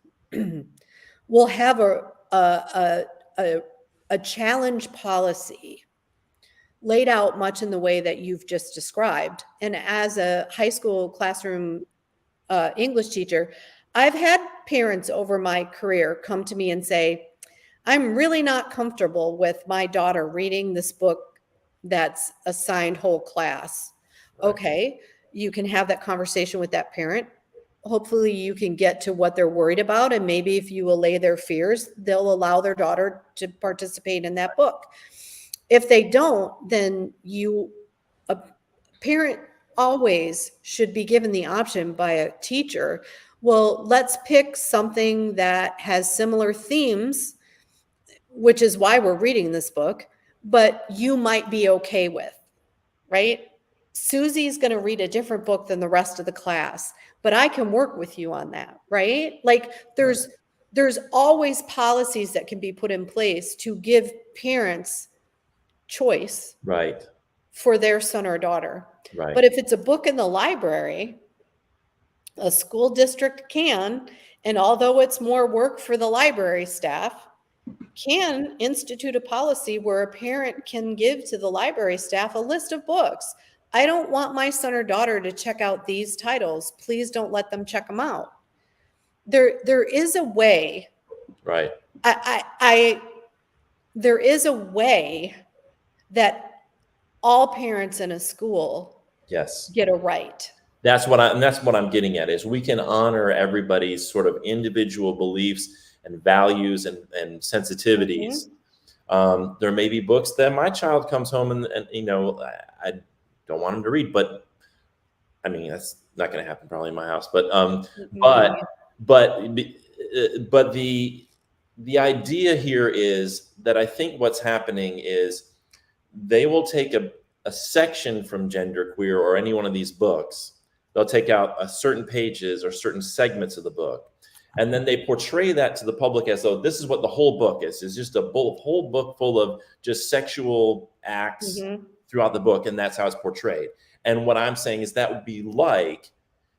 B: will have a challenge policy laid out much in the way that you've just described. And as a high school classroom English teacher, I've had parents over my career come to me and say, I'm really not comfortable with my daughter reading this book that's assigned whole class.
A: Right.
B: Okay, you can have that conversation with that parent. Hopefully you can get to what they're worried about. And maybe if you allay their fears, they'll allow their daughter to participate in that book. If they don't, then a parent always should be given the option by a teacher. Well, let's pick something that has similar themes, which is why we're reading this book, but you might be okay with, right? Susie's going to read a different book than the rest of the class, but I can work with you on that, right? Like there's always policies that can be put in place to give parents choice,
A: right,
B: for their son or daughter.
A: right.
B: But if it's a book in the library, a school district can, and although it's more work for the library staff, can institute a policy where a parent can give to the library staff a list of books. I don't want my son or daughter to check out these titles. Please don't let them check them out. There is a way.
A: Right.
B: There is a way that all parents in a school
A: Yes.
B: get a right.
A: That's what I'm getting at, is we can honor everybody's sort of individual beliefs and values and sensitivities. There may be books that my child comes home and I don't want him to read, but I mean, that's not going to happen probably in my house, but the idea here is that I think what's happening is they will take a section from genderqueer or any one of these books. They'll take out a certain pages or certain segments of the book, and then they portray that to the public as though this is what the whole book is. It's just a whole book full of just sexual acts throughout the book, and that's how it's portrayed. And what I'm saying is that would be like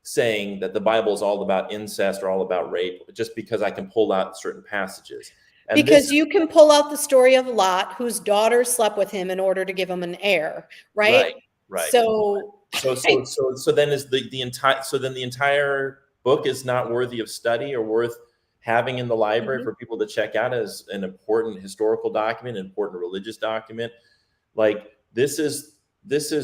A: saying that the Bible is all about incest or all about rape just because I can pull out certain passages. And
B: because you can pull out the story of Lot, whose daughter slept with him in order to give him an heir, right?
A: Right.
B: So
A: then is the entire book is not worthy of study or worth having in the library for people to check out as an important historical document, an important religious document. Like this is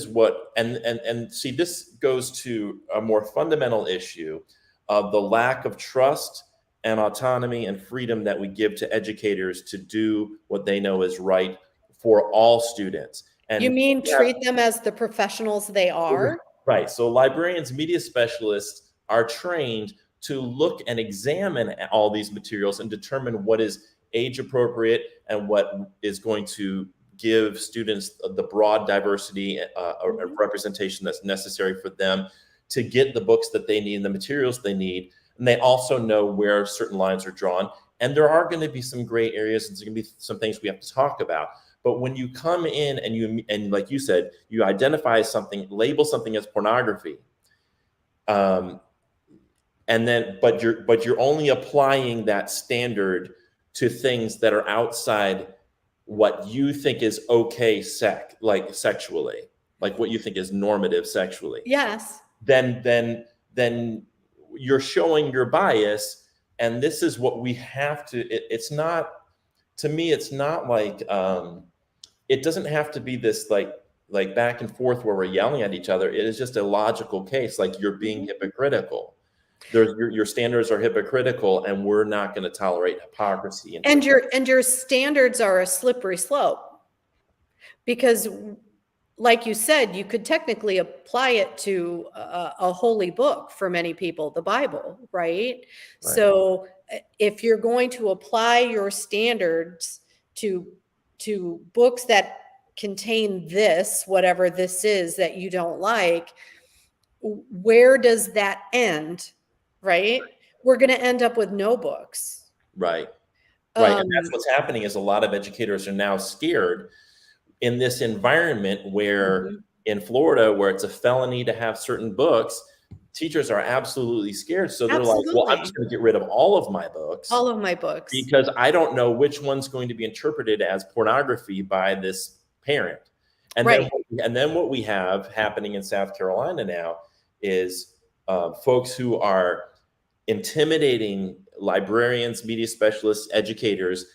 A: what and see, this goes to a more fundamental issue of the lack of trust and autonomy and freedom that we give to educators to do what they know is right for all students. And
B: you mean treat them as the professionals they are?
A: Right. So librarians, media specialists are trained to look and examine all these materials and determine what is age appropriate and what is going to give students the broad diversity or representation that's necessary for them to get the books that they need and the materials they need. And they also know where certain lines are drawn. And there are going to be some gray areas, and there's going to be some things we have to talk about. But when you come in and like you said, you identify something, label something as pornography, but you're only applying that standard to things that are outside what you think is okay sexually, like what you think is normative sexually.
B: Yes.
A: Then you're showing your bias, and this is what we have to. It's not, to me, it's not like it doesn't have to be this like back and forth where we're yelling at each other. It is just a logical case, like you're being hypocritical. Your standards are hypocritical, and we're not going to tolerate hypocrisy.
B: And your standards are a slippery slope, because like you said, you could technically apply it to a holy book for many people, the Bible, right? So if you're going to apply your standards to books that contain this, whatever this is that you don't like, where does that end? Right? We're going to end up with no books.
A: Right. And that's what's happening, is a lot of educators are now scared in this environment where in Florida, where it's a felony to have certain books, teachers are absolutely scared. So they're like, well, I'm just going to get rid of all of my books.
B: All of my books.
A: Because I don't know which one's going to be interpreted as pornography by this parent. And then what we have happening in South Carolina now is folks who are intimidating librarians, media specialists, educators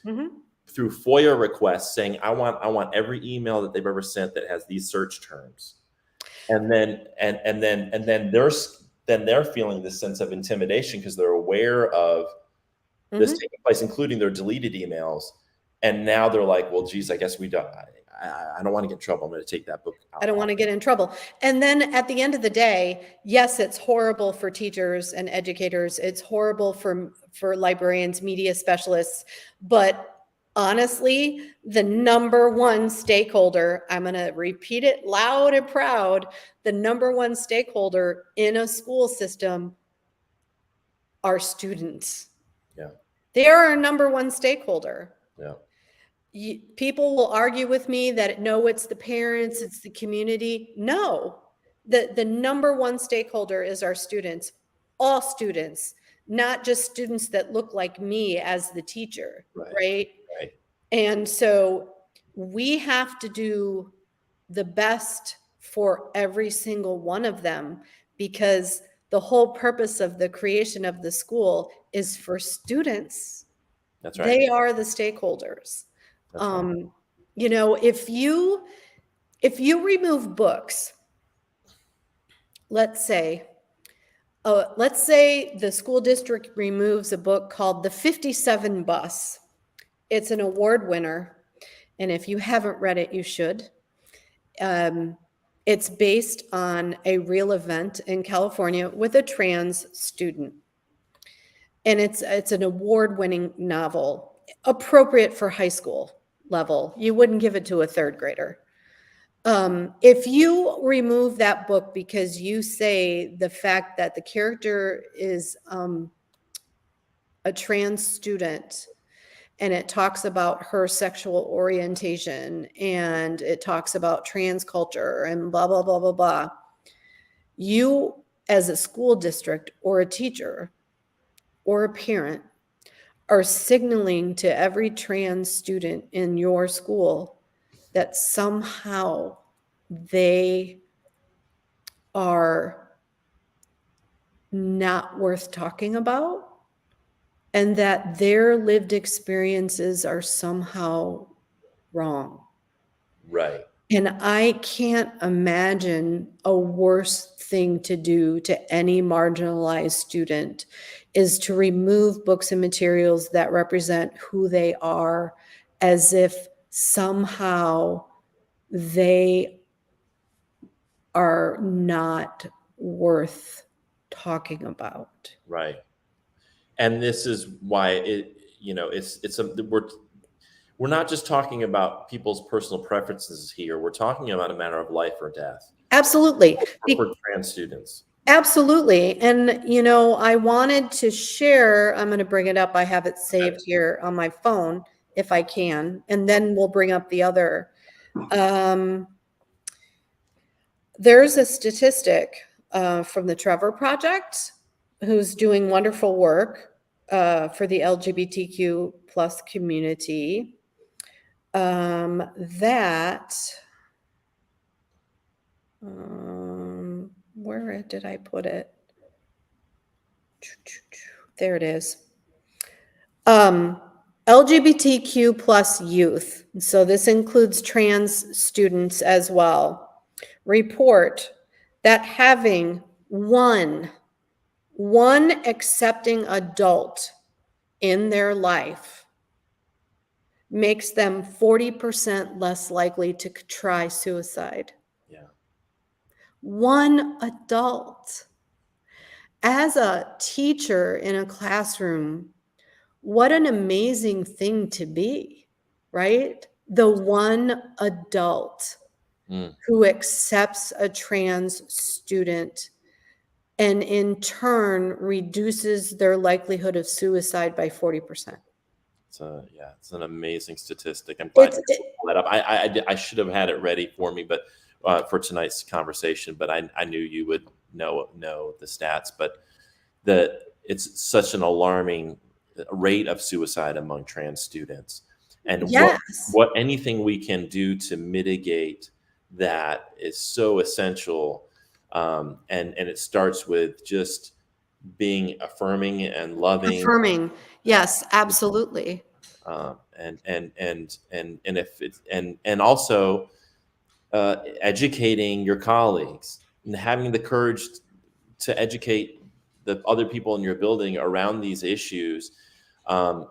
A: through FOIA requests, saying, I want every email that they've ever sent that has these search terms. And then they're feeling this sense of intimidation because they're aware of this taking place, including their deleted emails. And now they're like, well, geez, I guess we don't. I don't want to get in trouble. I'm going to take that book out.
B: I don't want to get in trouble. And then at the end of the day, yes, it's horrible for teachers and educators. It's horrible for librarians, media specialists. But honestly, the number one stakeholder, I'm going to repeat it loud and proud, the number one stakeholder in a school system are students.
A: Yeah.
B: They are our number one stakeholder.
A: Yeah.
B: People will argue with me that no, it's the parents, it's the community. No, the number one stakeholder is our students, all students, not just students that look like me as the teacher, right? And so we have to do the best for every single one of them, because the whole purpose of the creation of the school is for students.
A: That's right.
B: They are the stakeholders.
A: That's right.
B: You know, if you remove books, let's say the school district removes a book called The 57 Bus. It's an award winner, and if you haven't read it, you should. It's based on a real event in California with a trans student. And it's an award-winning novel, appropriate for high school level. You wouldn't give it to a third grader. If you remove that book because you say the fact that the character is a trans student, and it talks about her sexual orientation, and it talks about trans culture and blah, blah, blah, blah, blah, you as a school district or a teacher or a parent are signaling to every trans student in your school that somehow they are not worth talking about, and that their lived experiences are somehow wrong.
A: Right.
B: And I can't imagine a worse thing to do to any marginalized student is to remove books and materials that represent who they are, as if somehow they are not worth talking about.
A: Right. And this is why we're not just talking about people's personal preferences here. We're talking about a matter of life or death.
B: Absolutely.
A: For trans students.
B: Absolutely. And, you know, I wanted to share, I'm going to bring it up. I have it saved here on my phone if I can, and then we'll bring up the other. There's a statistic from the Trevor Project, who's doing wonderful work for the LGBTQ plus community, where did I put it? There it is. LGBTQ plus youth. So this includes trans students as well. Report that having one accepting adult in their life makes them 40% less likely to try suicide.
A: Yeah.
B: One adult. As a teacher in a classroom, what an amazing thing to be, right? The one adult who accepts a trans student and in turn reduces their likelihood of suicide by 40%.
A: It's an amazing statistic. I'm glad you pulled that up. I should have had it ready for me, but for tonight's conversation, but I knew you would know the stats. But it's such an alarming rate of suicide among trans students, and what anything we can do to mitigate that is so essential. And it starts with just being affirming and loving.
B: Affirming, yes, absolutely.
A: And also educating your colleagues and having the courage to educate the other people in your building around these issues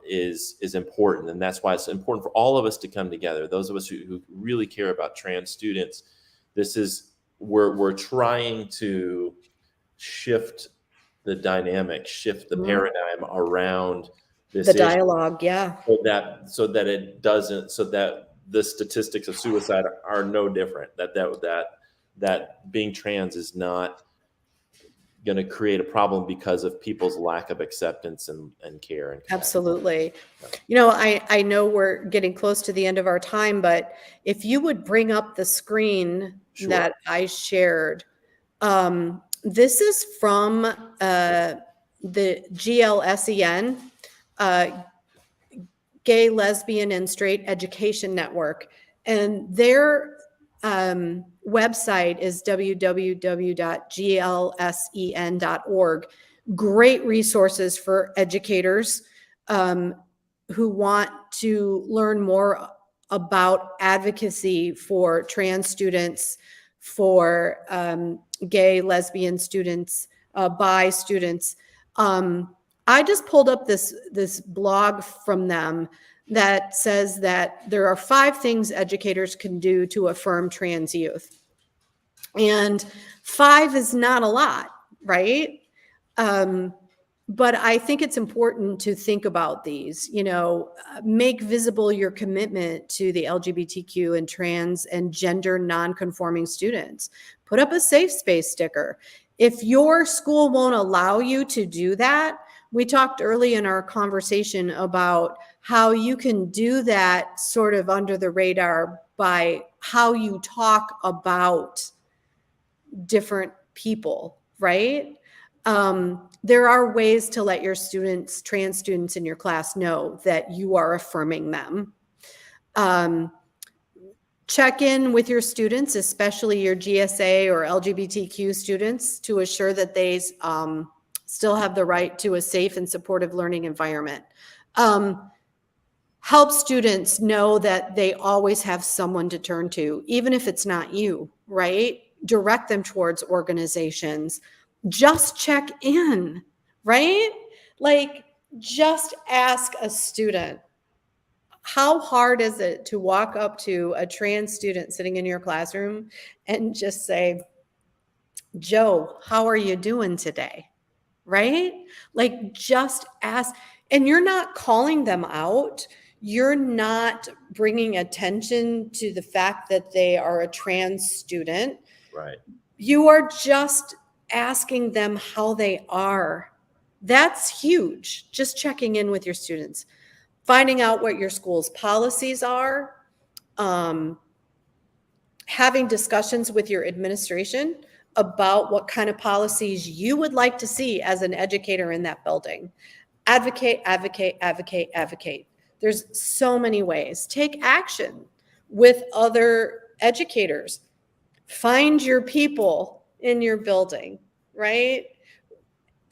A: is important. And that's why it's important for all of us to come together. Those of us who really care about trans students, we're trying to shift the dynamic, shift the paradigm around this
B: the dialogue,
A: so that it doesn't, so that the statistics of suicide are no different. That being trans is not going to create a problem because of people's lack of acceptance and care and connection.
B: Absolutely. You know, I know we're getting close to the end of our time, but if you would bring up the screen that I shared, this is from the GLSEN, Gay, Lesbian, and Straight Education Network. And their website is www.glsen.org. Great resources for educators who want to learn more about advocacy for trans students, for gay, lesbian students, bi students. I just pulled up this blog from them that says that there are 5 things educators can do to affirm trans youth. And 5 is not a lot, right? But I think it's important to think about these, make visible your commitment to the LGBTQ and trans and gender nonconforming students. Put up a safe space sticker. If your school won't allow you to do that, we talked early in our conversation about how you can do that sort of under the radar by how you talk about different people, right? There are ways to let your students, trans students in your class, know that you are affirming them. Check in with your students, especially your GSA or LGBTQ students, to assure that they still have the right to a safe and supportive learning environment. Help students know that they always have someone to turn to, even if it's not you, right? Direct them towards organizations. Just check in, right? Like, just ask a student, how hard is it to walk up to a trans student sitting in your classroom and just say, Joe, how are you doing today? Right? Like, just ask. And you're not calling them out. You're not bringing attention to the fact that they are a trans student.
A: Right.
B: You are just asking them how they are. That's huge. Just checking in with your students, finding out what your school's policies are, having discussions with your administration about what kind of policies you would like to see as an educator in that building. Advocate, advocate, advocate, advocate. There's so many ways. Take action with other educators. Find your people in your building, right?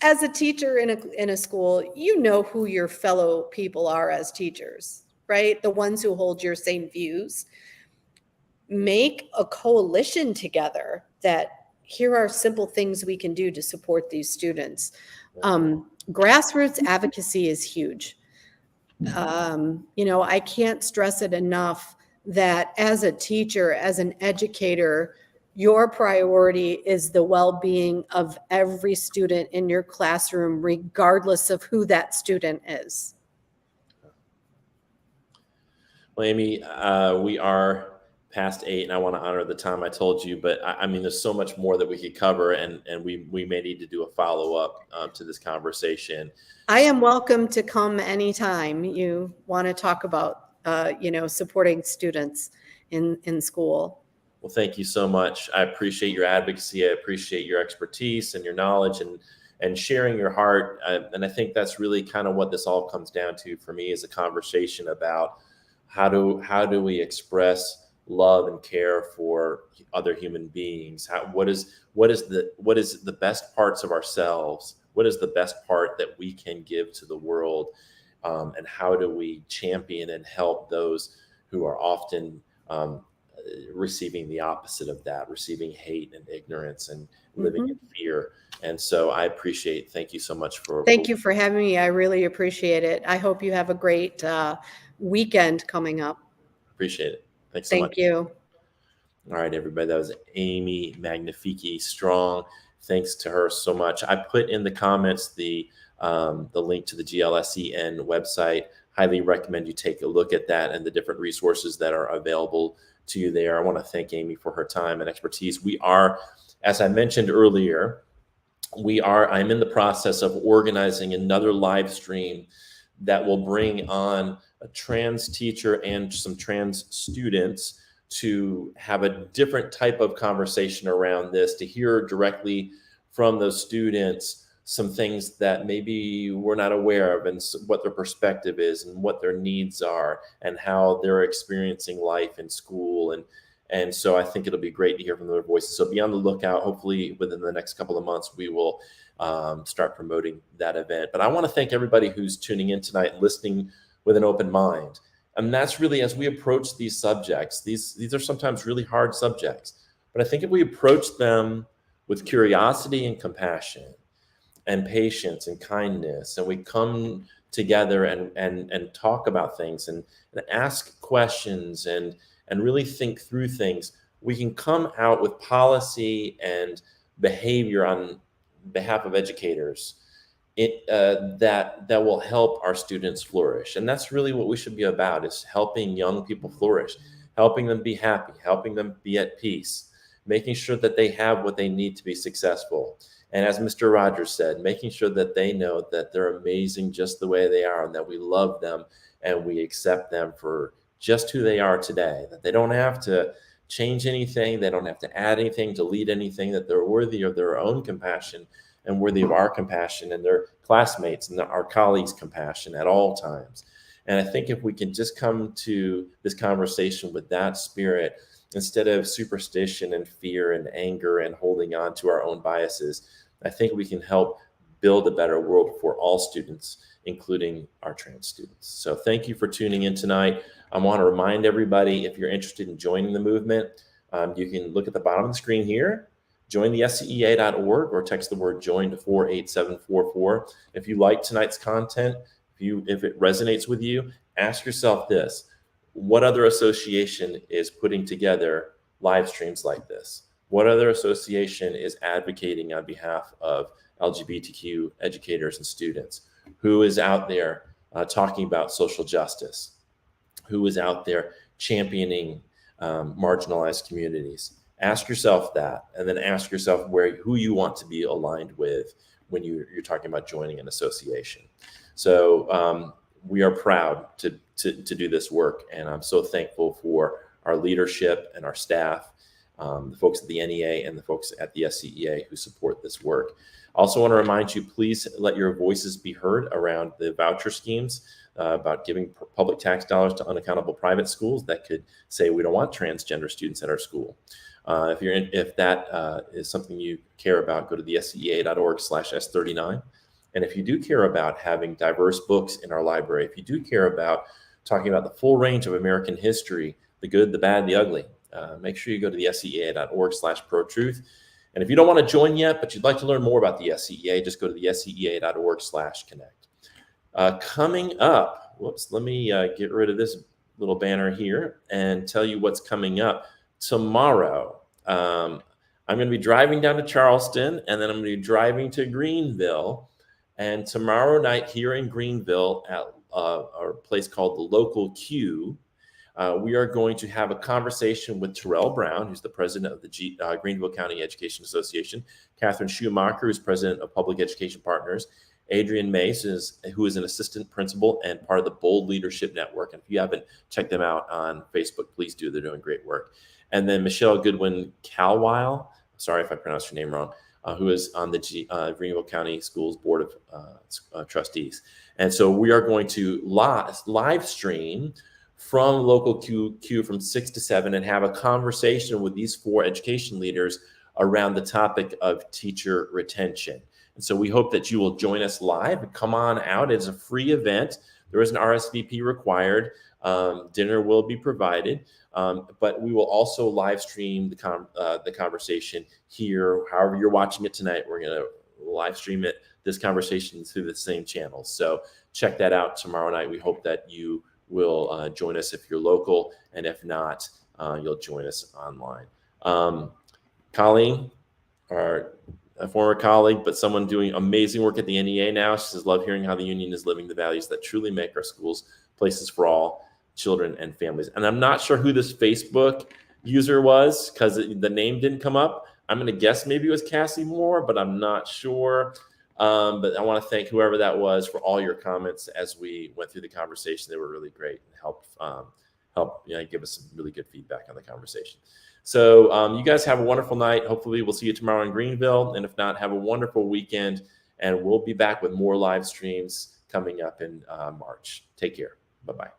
B: As a teacher in a school, you know who your fellow people are as teachers, right? The ones who hold your same views. Make a coalition together that here are simple things we can do to support these students. Grassroots advocacy is huge. I can't stress it enough that as a teacher, as an educator, your priority is the well-being of every student in your classroom, regardless of who that student is.
A: Well, Amy, we are past 8, and I want to honor the time I told you, but I mean, there's so much more that we could cover, and we may need to do a follow-up to this conversation.
B: I am welcome to come anytime you want to talk about, supporting students in school.
A: Well, thank you so much. I appreciate your advocacy. I appreciate your expertise and your knowledge and sharing your heart. And I think that's really kind of what this all comes down to for me, is a conversation about how do we express love and care for other human beings? What is the best parts of ourselves? What is the best part that we can give to the world? And how do we champion and help those who are often receiving the opposite of that, receiving hate and ignorance and living in fear? And so thank you so much
B: Thank you for having me. I really appreciate it. I hope you have a great weekend coming up.
A: Appreciate it. Thanks so much.
B: Thank you.
A: All right, everybody. That was Amy Magnafichi Strong. Thanks to her so much. I put in the comments the link to the GLSEN website. Highly recommend you take a look at that and the different resources that are available to you there. I want to thank Amy for her time and expertise. We are, as I mentioned earlier, I'm in the process of organizing another live stream that will bring on a trans teacher and some trans students to have a different type of conversation around this, to hear directly from those students some things that maybe we're not aware of, and what their perspective is and what their needs are and how they're experiencing life in school, And so I think it'll be great to hear from their voices. So be on the lookout. Hopefully within the next couple of months, we will start promoting that event. But I want to thank everybody who's tuning in tonight, listening with an open mind. And that's really, as we approach these subjects, these are sometimes really hard subjects. But I think if we approach them with curiosity and compassion and patience and kindness, and we come together and talk about things and ask questions and really think through things, we can come out with policy and behavior on behalf of educators that will help our students flourish. And that's really what we should be about, is helping young people flourish, helping them be happy, helping them be at peace, making sure that they have what they need to be successful. And as Mr. Rogers said, making sure that they know that they're amazing just the way they are, and that we love them and we accept them for just who they are today, that they don't have to change anything, they don't have to add anything, delete anything, that they're worthy of their own compassion and worthy of our compassion and their classmates and our colleagues' compassion at all times. And I think if we can just come to this conversation with that spirit, instead of superstition and fear and anger and holding on to our own biases, I think we can help build a better world for all students, including our trans students. So thank you for tuning in tonight. I want to remind everybody, if you're interested in joining the movement, you can look at the bottom of the screen here, join the SCEA.org, or text the word join to 48744. If you like tonight's content, if it resonates with you, ask yourself this: what other association is putting together live streams like this? What other association is advocating on behalf of LGBTQ educators and students? Who is out there talking about social justice? Who is out there championing marginalized communities? Ask yourself that, and then ask yourself who you want to be aligned with when you're talking about joining an association. So we are proud to do this work, and I'm so thankful for our leadership and our staff, the folks at the NEA and the folks at the SCEA who support this work. I also want to remind you, please let your voices be heard around the voucher schemes, about giving public tax dollars to unaccountable private schools that could say we don't want transgender students at our school. If that is something you care about, go to the scea.org/S39. And if you do care about having diverse books in our library, if you do care about talking about the full range of American history, the good, the bad, the ugly, make sure you go to the scea.org/pro-truth. And if you don't want to join yet, but you'd like to learn more about the SCEA, just go to the scea.org/connect. Coming up, let me get rid of this little banner here and tell you what's coming up tomorrow. I'm going to be driving down to Charleston, and then I'm going to be driving to Greenville. And tomorrow night here in Greenville at a place called the Local Q, we are going to have a conversation with Terrell Brown, who's the president of the Greenville County Education Association, Catherine Schumacher, who's president of Public Education Partners, Adrian Mace, who is an assistant principal and part of the Bold Leadership Network. And if you haven't checked them out on Facebook, please do. They're doing great work. And then Michelle Goodwin Calwile, sorry if I pronounced your name wrong, who is on the Greenville County Schools Board of Trustees. And so we are going to live stream from Local Q from 6 to 7 and have a conversation with these 4 education leaders around the topic of teacher retention. And so we hope that you will join us live. Come on out. It's a free event. There is an RSVP required. Dinner will be provided, but we will also live stream the conversation here. However you're watching it tonight, we're going to live stream this conversation through the same channels. So check that out tomorrow night. We hope that you will join us if you're local, and if not, you'll join us online. Colleen, a former colleague, but someone doing amazing work at the NEA now. She says, love hearing how the union is living the values that truly make our schools places for all children and families. And I'm not sure who this Facebook user was because the name didn't come up. I'm going to guess maybe it was Cassie Moore, but I'm not sure. But I want to thank whoever that was for all your comments as we went through the conversation. They were really great and helped give us some really good feedback on the conversation. So you guys have a wonderful night. Hopefully we'll see you tomorrow in Greenville. And if not, have a wonderful weekend. And we'll be back with more live streams coming up in March. Take care. Bye-bye.